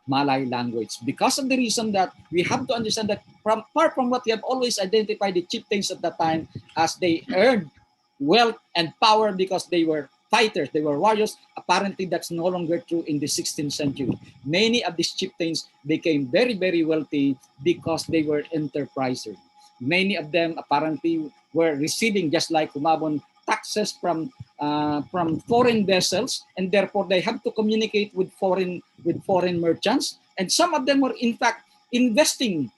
Malay language, because of the reason that we have to understand that apart from what we have always identified the chieftains at that time as they earned wealth and power because they were fighters, they were warriors. Apparently, that's no longer true in the 16th century. Many of these chieftains became very, very wealthy because they were enterprisers. Many of them apparently were receiving, just like Humabon, taxes from foreign vessels, and therefore they have to communicate with foreign merchants. And some of them were in fact investing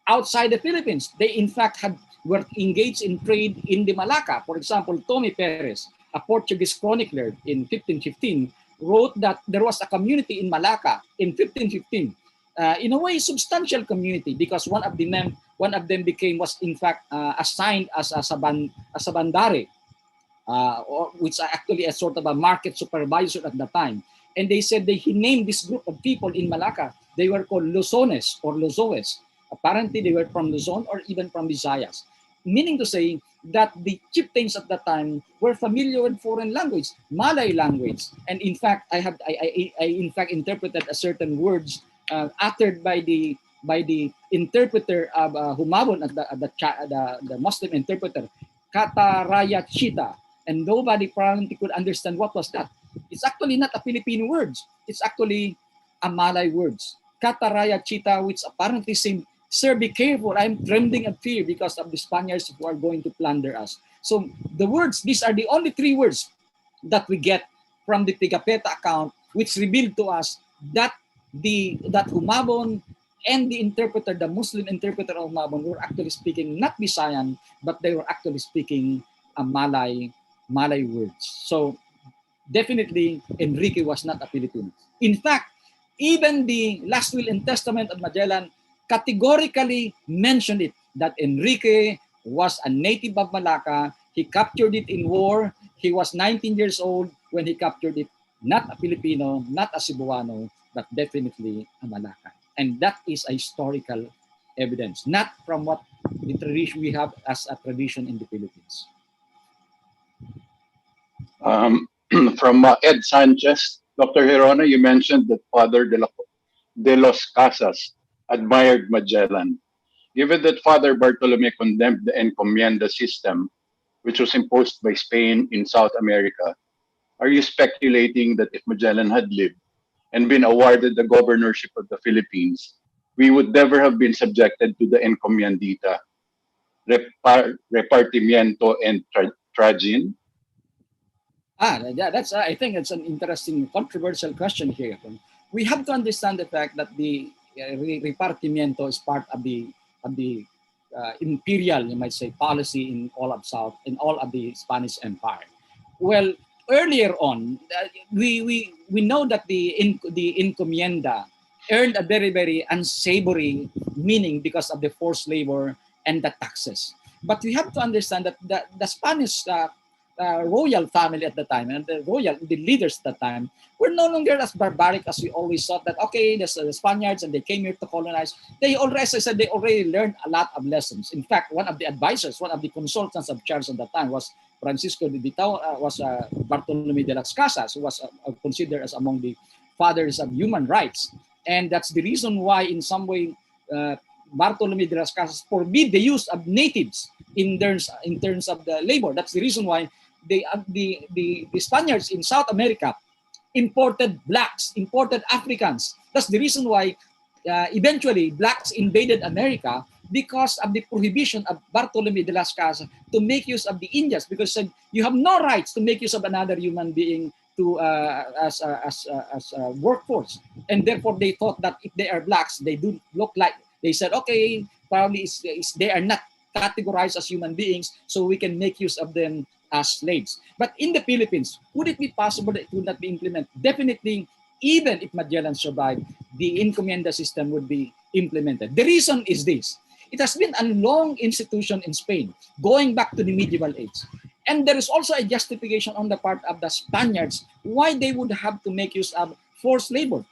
outside the Philippines. They in fact were engaged in trade in the Malacca. For example, Tommy Perez, a Portuguese chronicler in 1515, wrote that there was a community in Malacca in 1515. In a way, substantial community, because one of them was in fact assigned as a sabandare, which are actually a sort of a market supervisor at the time. And they said he named this group of people in Malacca. They were called Luzones or Luzoes. Apparently, they were from Luzon or even from Visayas. Meaning to say that the chieftains at that time were familiar with foreign language, Malay language. And in fact, I in fact interpreted a certain words uttered by the interpreter of Humabon, the Muslim interpreter, Kata Raya Chita. And nobody probably could understand what was that. It's actually not a Filipino word. It's actually a Malay words. Kata Raya Chita, which apparently saying, "Sir, be careful. I'm trembling of fear because of the Spaniards who are going to plunder us." So the words, these are the only three words that we get from the Pikapeta account, which revealed to us that Humabon and the interpreter, the Muslim interpreter of Humabon, were actually speaking not Visayan, but they were actually speaking a Malay words. So definitely Enrique was not a Filipino. In fact, even the last will and testament of Magellan categorically mentioned it, that Enrique was a native of Malacca. He captured it in war. He was 19 years old when he captured it. Not a Filipino, not a Cebuano, but definitely a Malaccan. And that is a historical evidence, not from what the tradition we have as a tradition in the Philippines. From Ed Sanchez, Dr. Hirona, you mentioned that Father de los Casas admired Magellan. Given that Father Bartolome condemned the encomienda system, which was imposed by Spain in South America, are you speculating that if Magellan had lived and been awarded the governorship of the Philippines, we would never have been subjected to the encomiendita, repartimiento, and tragin? That's I think it's an interesting controversial question here. We have to understand the fact that the repartimiento is part of the imperial, you might say, policy in all of the Spanish Empire. Well, earlier on, we know that the encomienda earned a very, very unsavory meaning because of the forced labor and the taxes. But we have to understand that the Spanish royal family at the time and the leaders at the time were no longer as barbaric as we always thought, that okay, the Spaniards and they came here to colonize. They already, as I said, they already learned a lot of lessons. In fact, one of the advisors, one of the consultants of Charles at the time was Francisco de Vitao, was Bartolome de las Casas, who was considered as among the fathers of human rights. And that's the reason why in some way Bartolome de las Casas forbid the use of natives in terms of the labor. That's the reason why the Spaniards in South America imported blacks, imported Africans. That's the reason why eventually blacks invaded America, because of the prohibition of Bartolome de las Casas to make use of the Indians, because you have no rights to make use of another human being to as a workforce. And therefore they thought that if they are blacks, they do look like, they said, okay, probably they are not categorized as human beings, so we can make use of them as slaves. But in the Philippines, would it be possible that it would not be implemented? Definitely, even if Magellan survived, the encomienda system would be implemented. The reason is this. It has been a long institution in Spain, going back to the medieval age. And there is also a justification on the part of the Spaniards why they would have to make use of forced labor.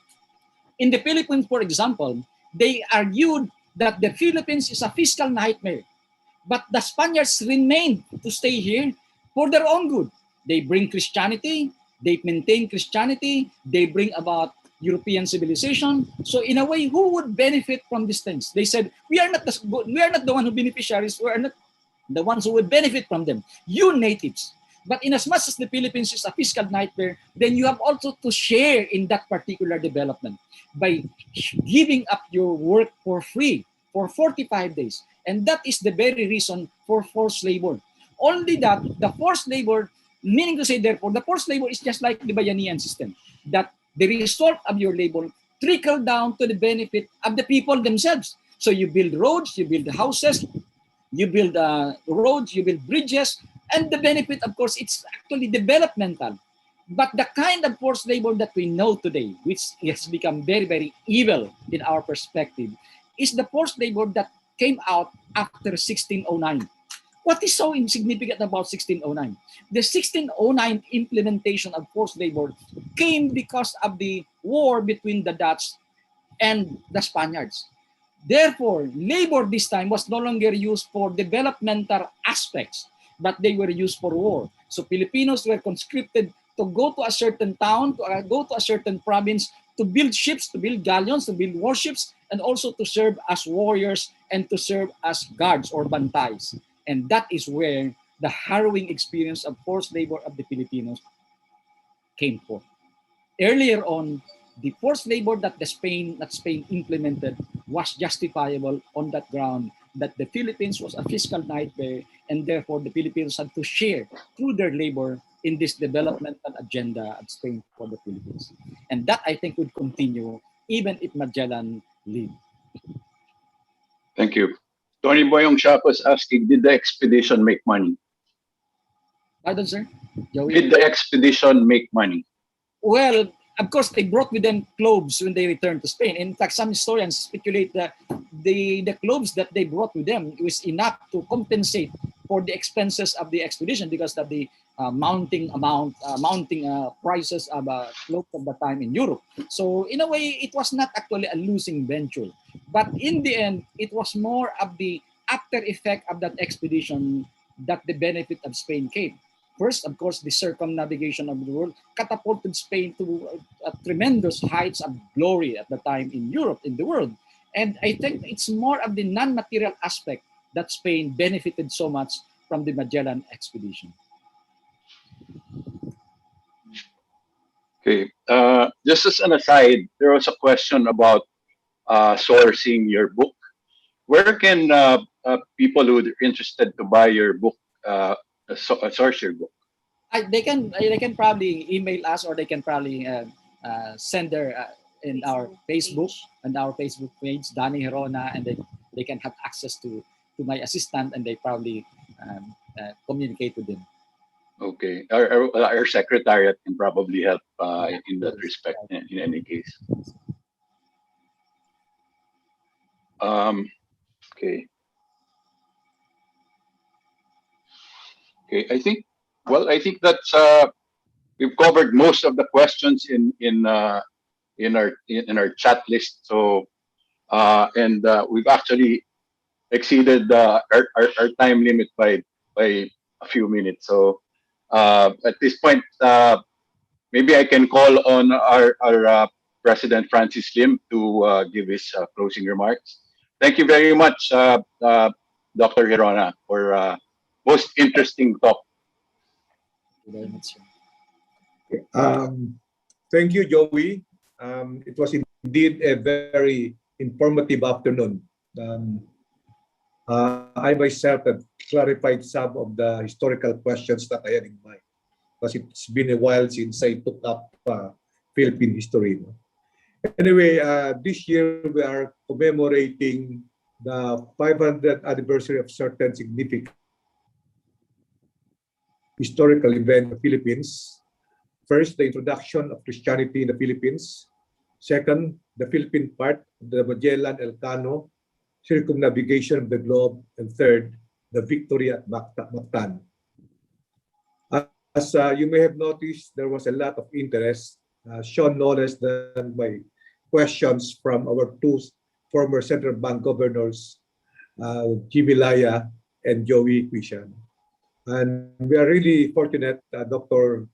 In the Philippines, for example, they argued that the Philippines is a fiscal nightmare. But the Spaniards remained to stay here for their own good. They bring Christianity, they maintain Christianity, they bring about European civilization. So in a way, who would benefit from these things? They said, we are not the one who beneficiaries. We are not the ones who would benefit from them. You natives. But in as much as the Philippines is a fiscal nightmare, then you have also to share in that particular development by giving up your work for free for 45 days. And that is the very reason for forced labor. Only that the forced labor, meaning to say therefore, the forced labor is just like the Bayanihan system, that the result of your labor trickle down to the benefit of the people themselves. So you build roads, you build houses, you build roads, you build bridges, and the benefit, of course, it's actually developmental. But the kind of forced labor that we know today, which has become very, very evil in our perspective, is the forced labor that came out after 1609. What is so insignificant about 1609? The 1609 implementation of forced labor came because of the war between the Dutch and the Spaniards. Therefore, labor this time was no longer used for developmental aspects, but they were used for war. So Filipinos were conscripted to go to a certain town, to go to a certain province, to build ships, to build galleons, to build warships, and also to serve as warriors and to serve as guards or bantais. And that is where the harrowing experience of forced labor of the Filipinos came forth. Earlier on, the forced labor that Spain implemented was justifiable on that ground that the Philippines was a fiscal nightmare, and therefore the Filipinos had to share through their labor in this developmental agenda of Spain for the Philippines. And that, I think, would continue even if Magellan lived. Thank you. Tony Boyong Shop was asking, did the expedition make money? Pardon, sir? Joey? Did the expedition make money? Well, of course, they brought with them cloves when they returned to Spain. In fact, some historians speculate that the cloves that they brought with them was enough to compensate for the expenses of the expedition because of the mounting prices of cloves of the time in Europe. So in a way, it was not actually a losing venture. But in the end, it was more of the after effect of that expedition that the benefit of Spain came. First, of course, the circumnavigation of the world catapulted Spain to tremendous heights of glory at the time in Europe, in the world. And I think it's more of the non-material aspect that Spain benefited so much from the Magellan expedition. Okay. Just as an aside, there was a question about sourcing your book. Where can people who are interested to buy your book source your book? They can probably email us, or they can probably send their in our Facebook page, Danny Herona, and they can have access to my assistant, and they probably communicate with them. Okay, our secretariat can probably help in that respect. In any case. Okay. Okay, I think that's we've covered most of the questions in our chat list. So and we've actually exceeded our time limit by a few minutes. So at this point, maybe I can call on our President Francis Lim to give his closing remarks. Thank you very much, Dr. Hirona, for most interesting talk. Thank you very much, sir. Thank you, Joey. It was indeed a very informative afternoon. I myself have clarified some of the historical questions that I had in mind, because it's been a while since I took up Philippine history. Anyway, this year we are commemorating the 500th anniversary of certain significant historical event in the Philippines. First, the introduction of Christianity in the Philippines. Second, the Philippine part of the Magellan Elcano circumnavigation of the globe. And third, the victory at Mactan. As you may have noticed, there was a lot of interest, shown no less than by questions from our two former central bank governors, Jimmy Laya and Joey Quishan. And we are really fortunate, Dr.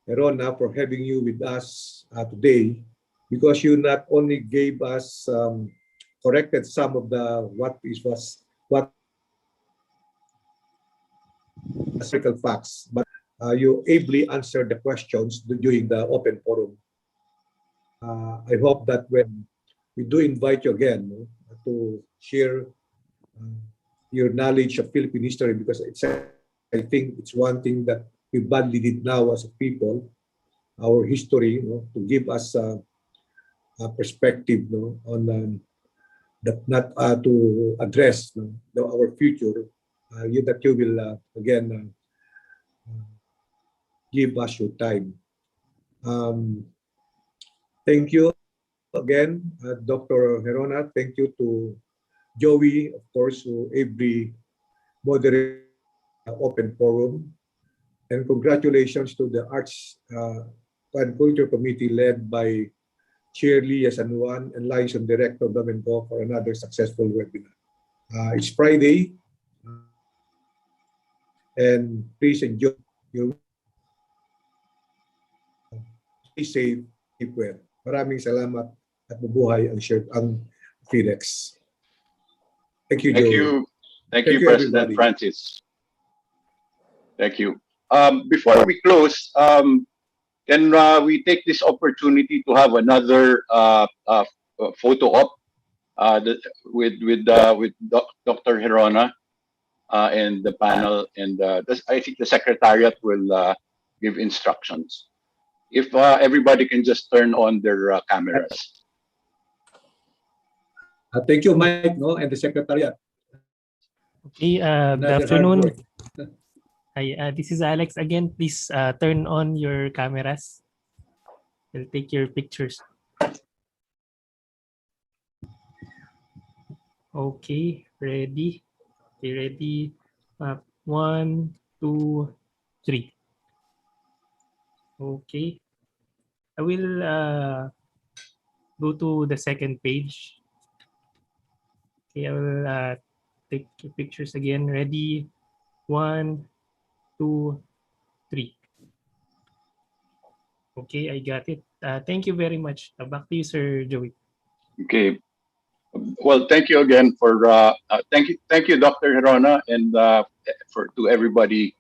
Herona, for having you with us today. because you not only gave us corrected some of the what historical facts, but you ably answered the questions during the open forum. I hope that when we do invite you again, no, to share your knowledge of Philippine history, because I think it's one thing that we badly need now as a people, our history, to give us a perspective, on that, not to address our future. That you will again give us your time. Thank you again, Dr. Herona. Thank you to Joey, of course, who every moderate open forum. And congratulations to the Arts and Culture Committee led by Chair Lia San Juan and Liaison Director Domingo for another successful webinar. It's Friday, and please enjoy your stay safe, keep well. Maraming salamat at mabuhay ang FINEX. Thank you, Thank Joey. you. Thank Thank you, you, President everybody. Francis. Thank you. Before we close, can we take this opportunity to have another photo op with Dr. Herona and the panel, and I think the Secretariat will give instructions. If everybody can just turn on their cameras. Thank you, Mike, and the Secretariat. Okay, good Another hard afternoon. work. Hi, this is Alex again. Please turn on your cameras. We'll take your pictures. Okay, ready? Okay, ready? 1, 2, 3. Okay. I will go to the second page. Okay, I will take your pictures again. Ready? 1, 2, 3. Okay, I got it. Thank you very much. Back to you, Sir Joey. Okay. Well, thank you again for thank you, Dr. Herona, and to everybody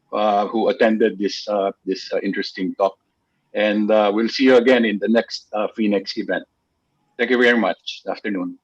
who attended this interesting talk. And we'll see you again in the next FINEX event. Thank you very much. Good afternoon.